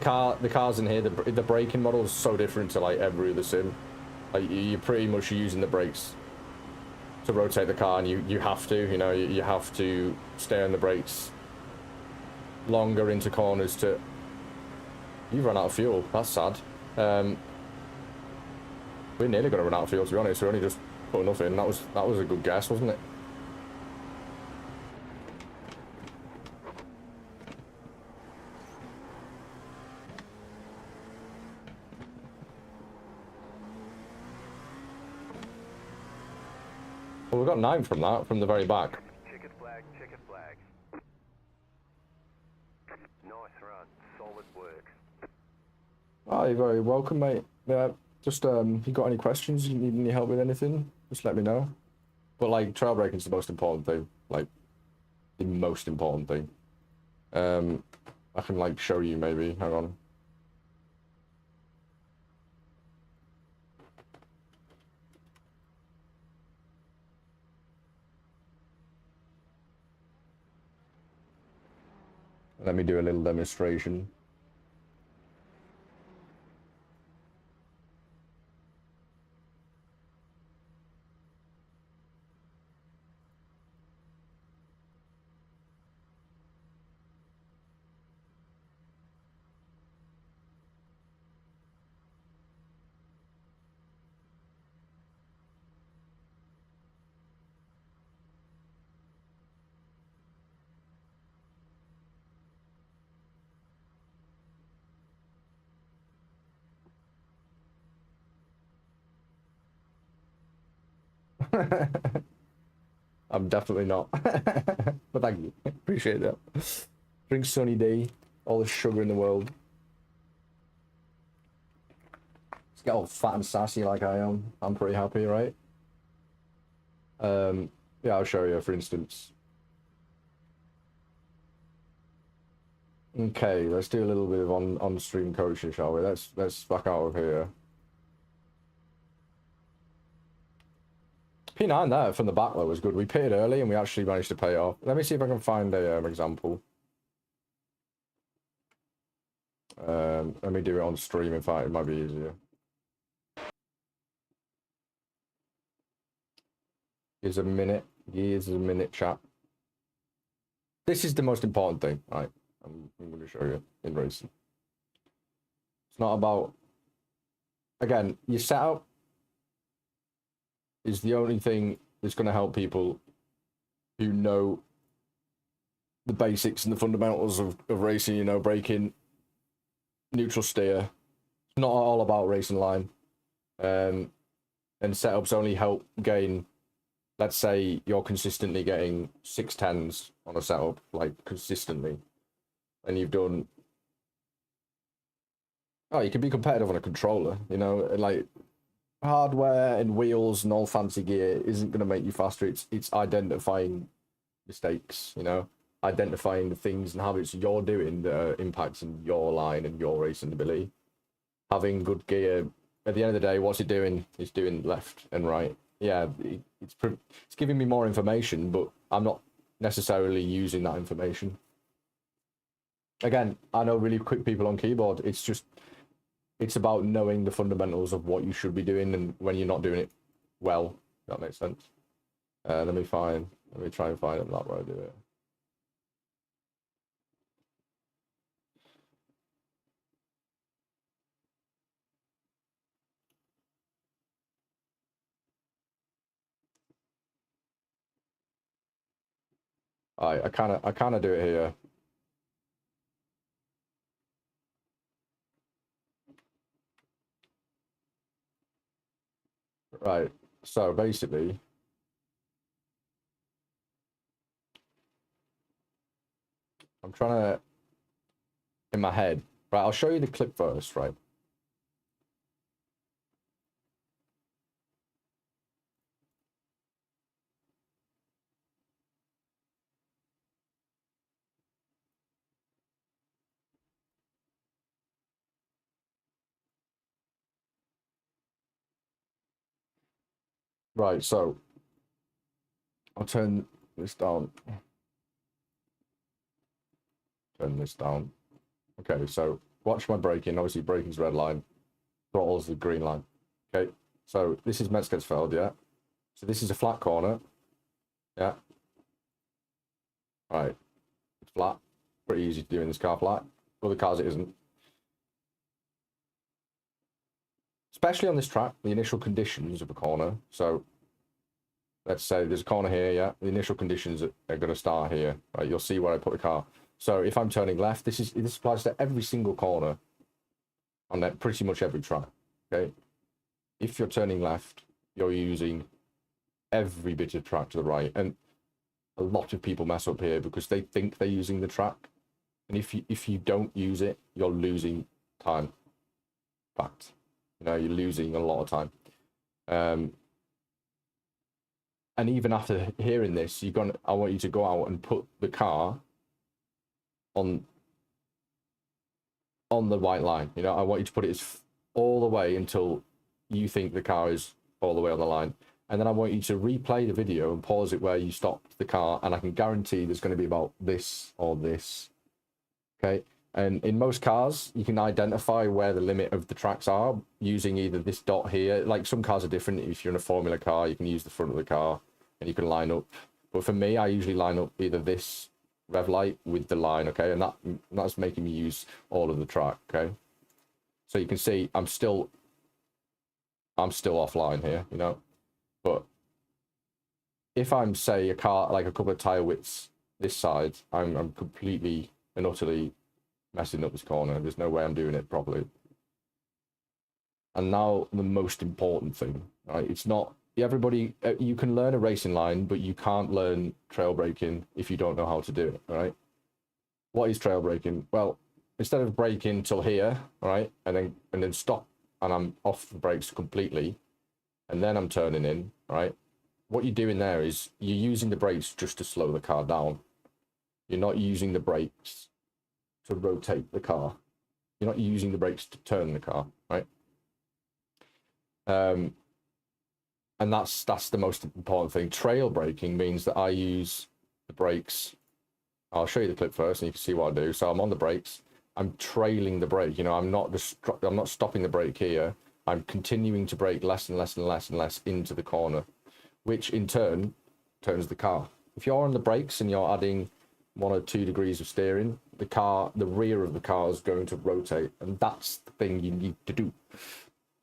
cars in here, the braking model is so different to like every other sim. Like you're pretty much using the brakes to rotate the car, and you have to, you know, you have to stay on the brakes longer into corners to. You've run out of fuel. That's sad. We're nearly going to run out of fuel, to be honest. We're only just putting enough in. That was a good guess, wasn't it? Well, we got 9 from that, from the very back. Checkered flag, checkered flag. Nice run, solid work. Oh, you're very welcome, mate. Yeah, just, if you got any questions, you need any help with anything, just let me know. But like trail breaking is the most important thing. Like the most important thing. I can like show you maybe. Hang on. Let me do a little demonstration. I'm definitely not. But thank you. Appreciate that. Drink sunny day. All the sugar in the world. Let's get all fat and sassy like I am. I'm pretty happy, right? Yeah, I'll show you, for instance. Okay, let's do a little bit of on-stream coaching, shall we? Let's back out of here. P9 there from the back though was good. We paid early and we actually managed to pay off. Let me see if I can find a example. Let me do it on stream. In fact, it might be easier. Here's a minute. Here's a minute, chat. This is the most important thing, right? I'm going to show you in racing. It's not about, again, your setup is the only thing that's going to help people who know the basics and the fundamentals of racing, you know, braking, neutral steer. It's not all about racing line. And setups only help gain, let's say you're consistently getting 610s on a setup, like consistently. And you've done, oh, you can be competitive on a controller, you know, like hardware and wheels and all fancy gear isn't going to make you faster. It's identifying mistakes, you know, identifying the things and habits you're doing that are impacting your line and your racing ability. Having good gear, at the end of the day, what's it doing? It's doing left and right. Yeah, it's giving me more information, but I'm not necessarily using that information. Again, I know really quick people on keyboard. It's about knowing the fundamentals of what you should be doing and when you're not doing it well. If that makes sense. Let me try and find it that way I do it. I kind of do it here. Right. So basically, I'm trying to, in my head, right? I'll show you the clip first, right? Right. So I'll turn this down. Turn this down. Okay. So watch my braking. Obviously, braking's red line. Throttle's the green line. Okay. So this is Metzgersfeld, yeah. So this is a flat corner. Yeah. Right. It's flat. Pretty easy to do in this car flat. Other cars it isn't. Especially on this track, the initial conditions of a corner. So let's say there's a corner here, yeah. The initial conditions are going to start here, right? You'll see where I put the car. So if I'm turning left, this applies to every single corner on that, pretty much every track, okay? If you're turning left, you're using every bit of track to the right. And a lot of people mess up here because they think they're using the track. And if you don't use it, you're losing time. Fact. You know, you're losing a lot of time. And even after hearing this, I want you to go out and put the car on the white line. You know, I want you to put it all the way until you think the car is all the way on the line. And then I want you to replay the video and pause it where you stopped the car. And I can guarantee there's going to be about this or this. Okay. And in most cars, you can identify where the limit of the tracks are using either this dot here. Like some cars are different. If you're in a Formula car, you can use the front of the car and you can line up. But for me, I usually line up either this rev light with the line. Okay. And that's making me use all of the track. Okay. So you can see I'm still offline here, you know. But if I'm, say, a car like a couple of tire widths this side, I'm completely and utterly messing up this corner. There's no way I'm doing it properly. And now the most important thing, right? It's not everybody. You can learn a racing line, but you can't learn trail braking if you don't know how to do it. Right? What is trail braking? Well, instead of braking till here, right, and then stop, and I'm off the brakes completely, and then I'm turning in, right? What you're doing there is you're using the brakes just to slow the car down. You're not using the brakes to rotate the car. You're not using the brakes to turn the car, right? And that's the most important thing. Trail braking means that I use the brakes. I'll show you the clip first, and you can see what I do. So I'm on the brakes. I'm trailing the brake. You know, I'm not stopping the brake here. I'm continuing to brake less and less and less and less into the corner, which in turn turns the car. If you're on the brakes and you're adding 1 or 2 degrees of steering, the rear of the car is going to rotate, and that's the thing you need to do.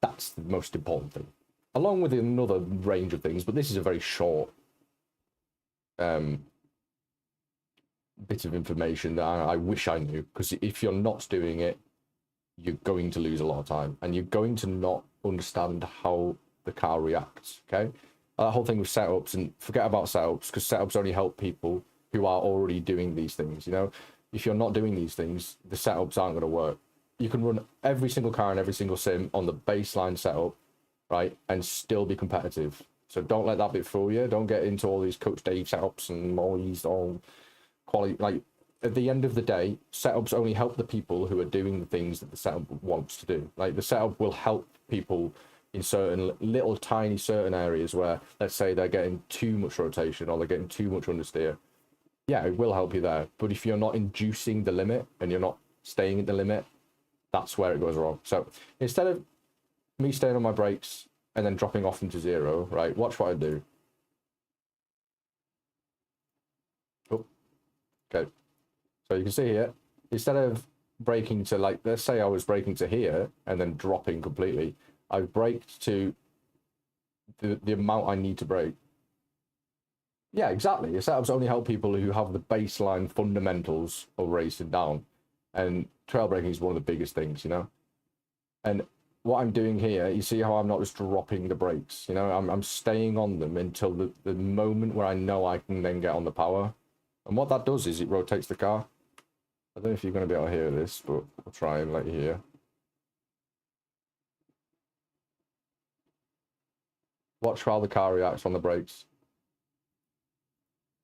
That's the most important thing, along with another range of things. But this is a very short bit of information that I wish I knew, because if you're not doing it, you're going to lose a lot of time, and you're going to not understand how the car reacts. Okay, that whole thing with setups, and forget about setups, because setups only help people who are already doing these things. You know, if you're not doing these things, the setups aren't going to work. You can run every single car and every single sim on the baseline setup, right, and still be competitive. So don't let that bit fool you. Don't get into all these Coach Dave setups and all these quality. Like, at the end of the day, setups only help the people who are doing the things that the setup wants to do. Like, the setup will help people in certain little tiny certain areas where, let's say, they're getting too much rotation or they're getting too much understeer. Yeah, it will help you there. But if you're not inducing the limit and you're not staying at the limit, that's where it goes wrong. So instead of me staying on my brakes and then dropping off into zero, right, watch what I do. Oh, okay. So you can see here, instead of braking to, like, let's say I was braking to here and then dropping completely, I've braked to the amount I need to brake. Yeah, exactly. Your setups only help people who have the baseline fundamentals of racing down. And trail braking is one of the biggest things, you know? And what I'm doing here, you see how I'm not just dropping the brakes, you know? I'm staying on them until the moment where I know I can then get on the power. And what that does is it rotates the car. I don't know if you're going to be able to hear this, but I'll try and let you hear. Watch how the car reacts on the brakes.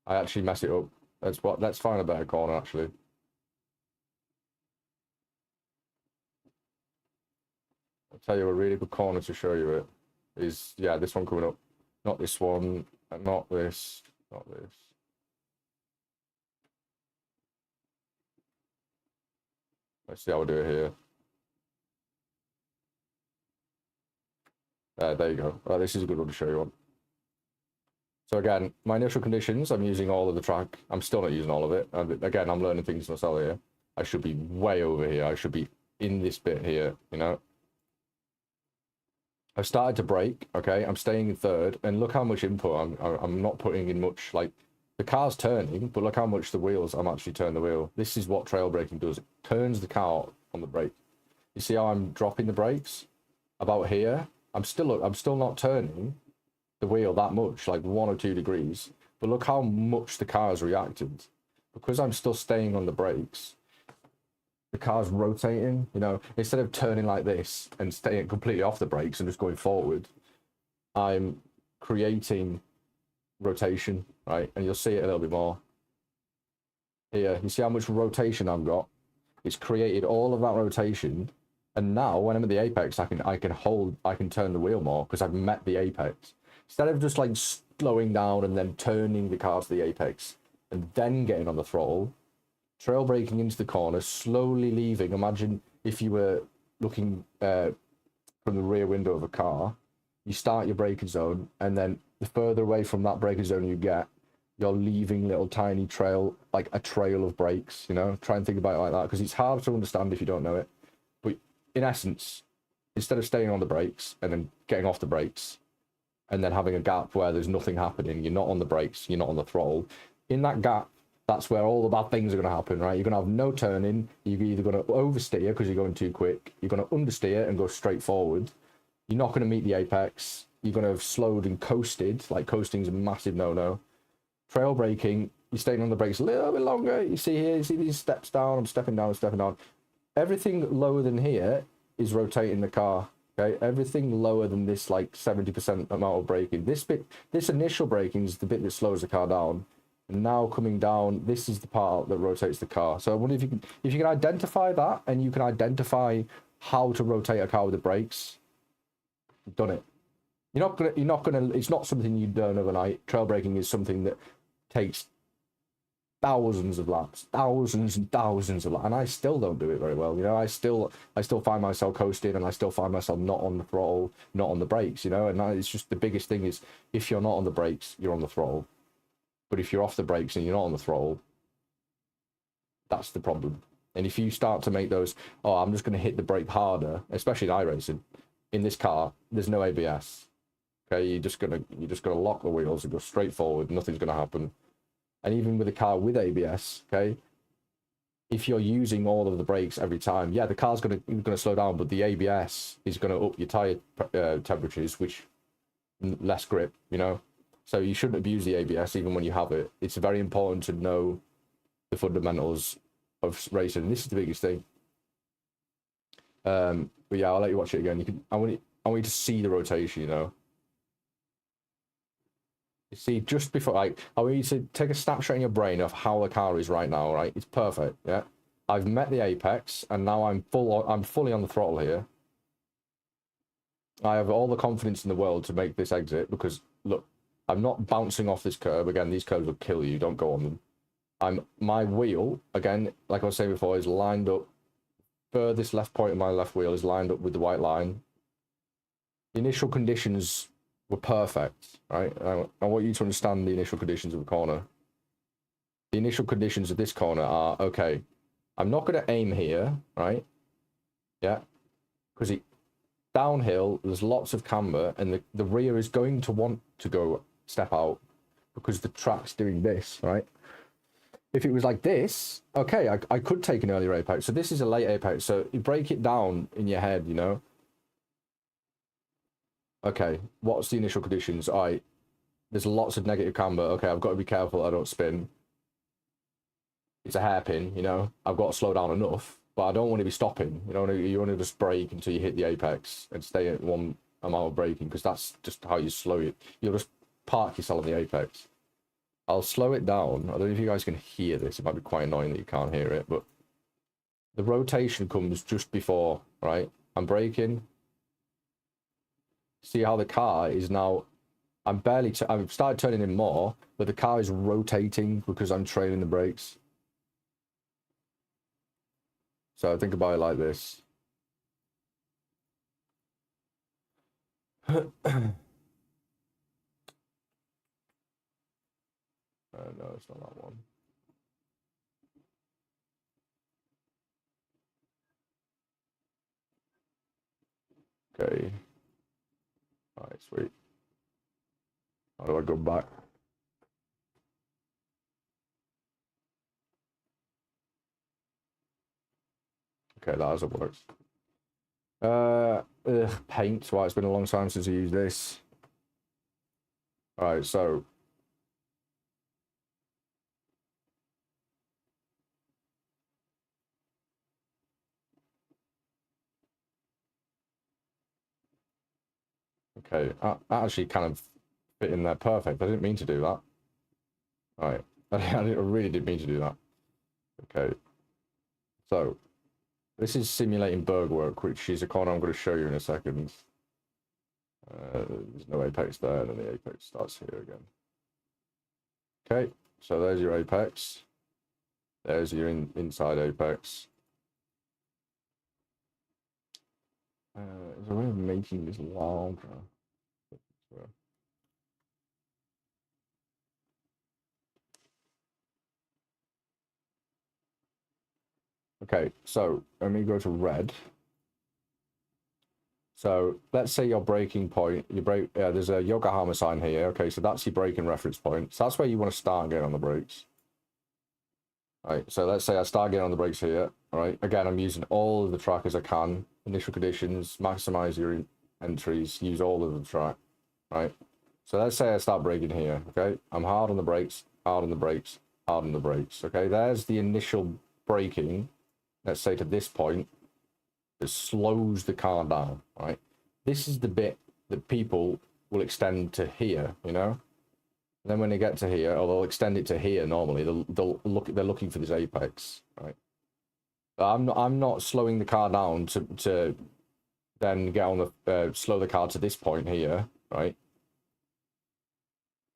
I actually mess it up. Let's find a better corner, actually. I'll tell you a really good corner to show you it is, yeah, this one coming up. Not this one, and not this, not this. Let's see how we do it here. There you go. This is a good one to show you on. So again, my initial conditions, I'm using all of the track. I'm still not using all of it. And again, I'm learning things myself here. I should be way over here. I should be in this bit here, you know. I've started to brake, okay? I'm staying in third, and look how much input I'm not putting in much. Like, the car's turning, but look how much the wheels, I'm actually turning the wheel. This is what trail braking does. It turns the car on the brake. You see how I'm dropping the brakes? About here, I'm still not turning the wheel that much, like 1 or 2 degrees. But look how much the car has reacted. Because I'm still staying on the brakes, the car's rotating, you know, instead of turning like this and staying completely off the brakes and just going forward, I'm creating rotation, right? And you'll see it a little bit more. Here, you see how much rotation I've got? It's created all of that rotation. And now when I'm at the apex, I can turn the wheel more because I've met the apex. Instead of just like slowing down and then turning the car to the apex and then getting on the throttle, trail braking into the corner, slowly leaving. Imagine if you were looking from the rear window of a car, you start your braking zone, and then the further away from that braking zone you get, you're leaving little tiny trail, like a trail of brakes, you know? Try and think about it like that, because it's hard to understand if you don't know it. But in essence, instead of staying on the brakes and then getting off the brakes and then having a gap where there's nothing happening, you're not on the brakes, you're not on the throttle, in that gap, that's where all the bad things are going to happen, right? You're going to have no turning. You're either going to oversteer because you're going too quick. You're going to understeer and go straight forward. You're not going to meet the apex. You're going to have slowed and coasted. Like, coasting's a massive no-no. Trail braking, you're staying on the brakes a little bit longer. You see here, you see these steps down. I'm stepping down, I'm stepping down. Everything lower than here is rotating the car, okay? Everything lower than this, like, 70% amount of braking. This bit, this initial braking is the bit that slows the car down. And now coming down, this is the part that rotates the car. So I wonder if you can identify that, and you can identify how to rotate a car with the brakes. You've done it. You're not gonna. It's not something you learn overnight. Trail braking is something that takes thousands of laps, thousands and thousands of laps, and I still don't do it very well. You know, I still find myself coasting, and I still find myself not on the throttle, not on the brakes. You know, and it's just the biggest thing is if you're not on the brakes, you're on the throttle. But if you're off the brakes and you're not on the throttle, that's the problem. And if you start to make those, oh, I'm just going to hit the brake harder, especially in iRacing, in this car, there's no ABS. Okay, you're just gonna lock the wheels and go straight forward. Nothing's going to happen. And even with a car with ABS, okay, if you're using all of the brakes every time, yeah, the car's going to slow down, but the ABS is going to up your tire temperatures, which less grip, you know. So you shouldn't abuse the ABS even when you have it. It's very important to know the fundamentals of racing. This is the biggest thing. But yeah, I'll let you watch it again. You can. I want you to see the rotation. You know. You see, just before, like, I want you to take a snapshot in your brain of how the car is right now. Right, it's perfect. Yeah, I've met the apex, and now I'm fully on the throttle here. I have all the confidence in the world to make this exit because look. I'm not bouncing off this curb. Again, these curbs will kill you. Don't go on them. My wheel, again, like I was saying before, is lined up. Furthest left point of my left wheel is lined up with the white line. The initial conditions were perfect, right? I want you to understand the initial conditions of the corner. The initial conditions of this corner are, okay, I'm not going to aim here, right? Yeah, because downhill, there's lots of camber, and the rear is going to want to go step out because the track's doing this, right? If it was like this, okay, I could take an earlier apex. So this is a late apex. So you break it down in your head, you know. Okay, what's the initial conditions? All right, there's lots of negative camber. Okay, I've got to be careful I don't spin. It's a hairpin, you know. I've got to slow down enough, but I don't want to be stopping. You know, you want to just brake until you hit the apex and stay at one amount of braking because that's just how you slow it. You'll just park yourself on the apex. I'll slow it down. I don't know if you guys can hear this. It might be quite annoying that you can't hear it, but the rotation comes just before, right? I'm braking. See how the car is now... I've started turning in more, but the car is rotating because I'm trailing the brakes. So think about it like this. No, it's not that one. Okay. All right, sweet. How do I go back? Okay, that hasn't worked. Paint. Well, it's been a long time since I used this. All right, so okay, that actually kind of fit in there perfect. I didn't mean to do that. Right. I really didn't mean to do that. Okay. So, this is simulating berg work, which is a corner I'm going to show you in a second. There's no apex there, and then the apex starts here again. Okay, so there's your apex. There's your inside apex. Is there a way of making this larger? Okay, so let me go to red. So let's say your braking point, there's a Yokohama sign here. Okay, so that's your braking reference point. So that's where you want to start getting on the brakes. Right, so let's say I start getting on the brakes here. All right, again, I'm using all of the track as I can. Initial conditions, maximize your entries, use all of the track. Right, so let's say I start braking here. Okay, I'm hard on the brakes, hard on the brakes, hard on the brakes. Okay, there's the initial braking. Let's say to this point. It slows the car down, right? This is the bit that people will extend to here, you know? And then when they get to here, or they'll extend it to here normally, they're looking for this apex, right? But I'm not slowing the car down to then get on the slow the car to this point here, right?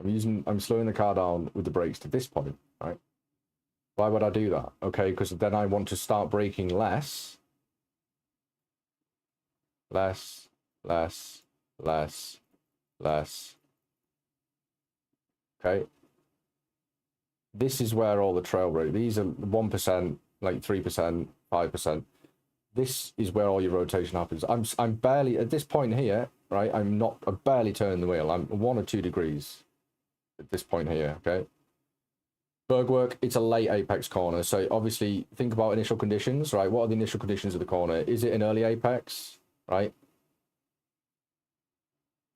I'm slowing the car down with the brakes to this point, right? Why would I do that? Okay, because then I want to start braking less. Less. Okay. This is where all the trail brake. These are 1%, like 3%, 5%. This is where all your rotation happens. I'm barely at this point here, right? I'm barely turning the wheel. I'm 1 or 2 degrees at this point here. Okay. Berg work, it's a late apex corner. So obviously think about initial conditions, right? What are the initial conditions of the corner? Is it an early apex? Right?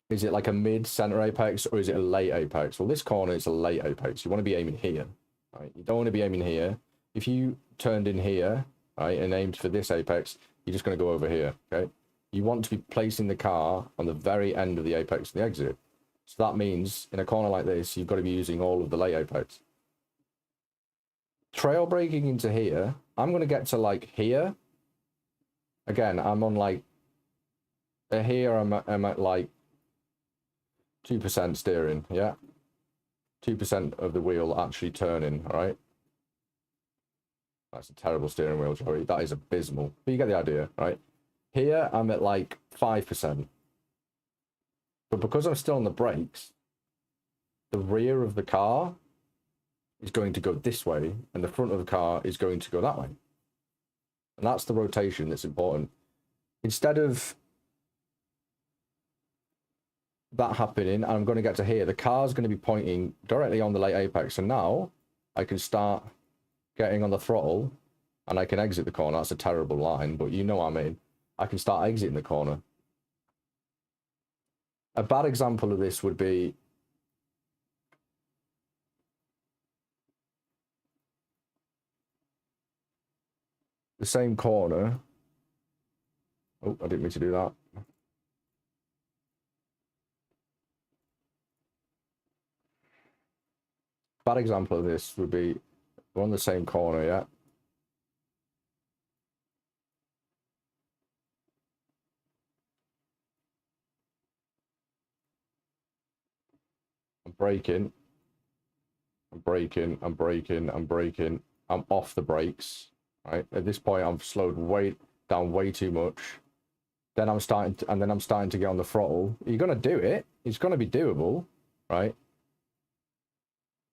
Is it like a mid-center apex or is it a late apex? Well, this corner is a late apex. You want to be aiming here, right? You don't want to be aiming here. If you turned in here, right, and aimed for this apex, you're just going to go over here, okay? You want to be placing the car on the very end of the apex and the exit. So that means in a corner like this, you've got to be using all of the late apex. Trail braking into here, I'm going to get to like here. Again, I'm on like here. I'm at like 2% steering, yeah? 2% of the wheel actually turning, all right? That's a terrible steering wheel, Joey. That is abysmal. But you get the idea, right? Here, I'm at like 5%. But because I'm still on the brakes, the rear of the car is going to go this way, and the front of the car is going to go that way. And that's the rotation that's important. Instead of that happening, I'm going to get to here. The car's going to be pointing directly on the late apex. And now I can start getting on the throttle and I can exit the corner. That's a terrible line, but you know what I mean. I can start exiting the corner. A bad example of this would be the same corner. Oh, I didn't mean to do that. Bad example of this would be we're on the same corner, yeah? I'm braking. I'm off the brakes, right? At this point, I've slowed down way too much. Then I'm starting to get on the throttle. You're going to do it. It's going to be doable, right?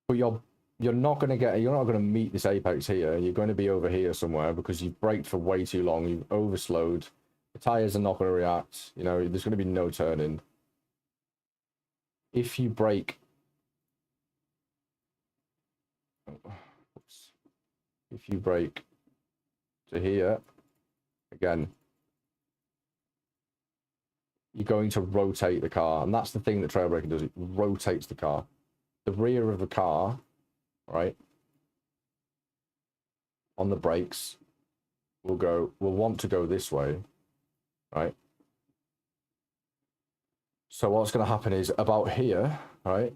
But you're not going to meet this apex here. You're going to be over here somewhere because you've braked for way too long. You've overslowed. The tires are not going to react. You know, there's going to be no turning. If you brake, if you brake to here, again, you're going to rotate the car. And that's the thing that trail braking does. It rotates the car. The rear of the car, right, on the brakes will want to go this way, right? So what's going to happen is about here, right?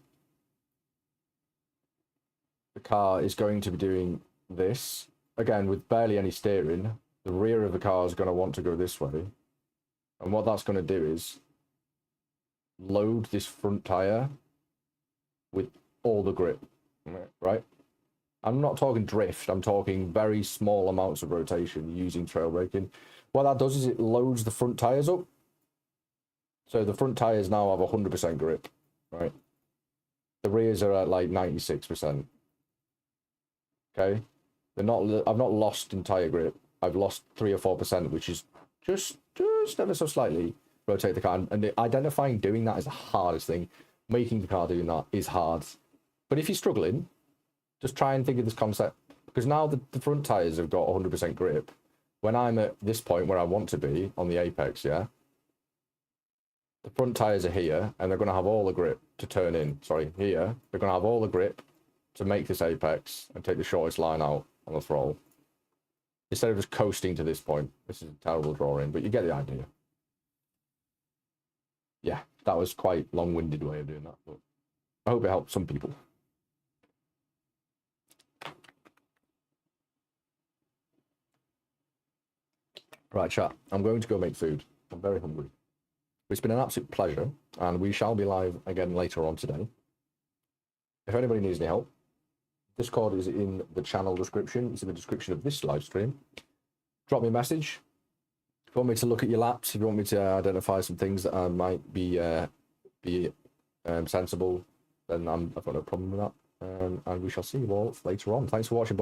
The car is going to be doing this. Again, with barely any steering, the rear of the car is going to want to go this way. And what that's going to do is load this front tire with all the grip, right? I'm not talking drift, I'm talking very small amounts of rotation using trail braking. What that does is it loads the front tires up. So the front tires now have 100% grip, right? The rears are at like 96%. Okay? They're not, I've not lost entire grip. I've lost 3 or 4%, which is just ever so slightly rotate the car. And identifying doing that is the hardest thing. Making the car doing that is hard. But if you're struggling, just try and think of this concept. Because now the front tires have got 100% grip. When I'm at this point where I want to be on the apex, yeah, the front tires are here, and they're going to have all the grip to turn in. Sorry, here. They're going to have all the grip to make this apex and take the shortest line out on the throttle. Instead of just coasting to this point. This is a terrible drawing, but you get the idea. Yeah, that was quite long-winded way of doing that, but I hope it helped some people. Right, chat. I'm going to go make food. I'm very hungry. It's been an absolute pleasure, and we shall be live again later on today. If anybody needs any help, Discord is in the channel description. It's in the description of this live stream. Drop me a message. If you want me to look at your laps, if you want me to identify some things that might be sensible, then I've got no problem with that. And we shall see you all later on. Thanks for watching.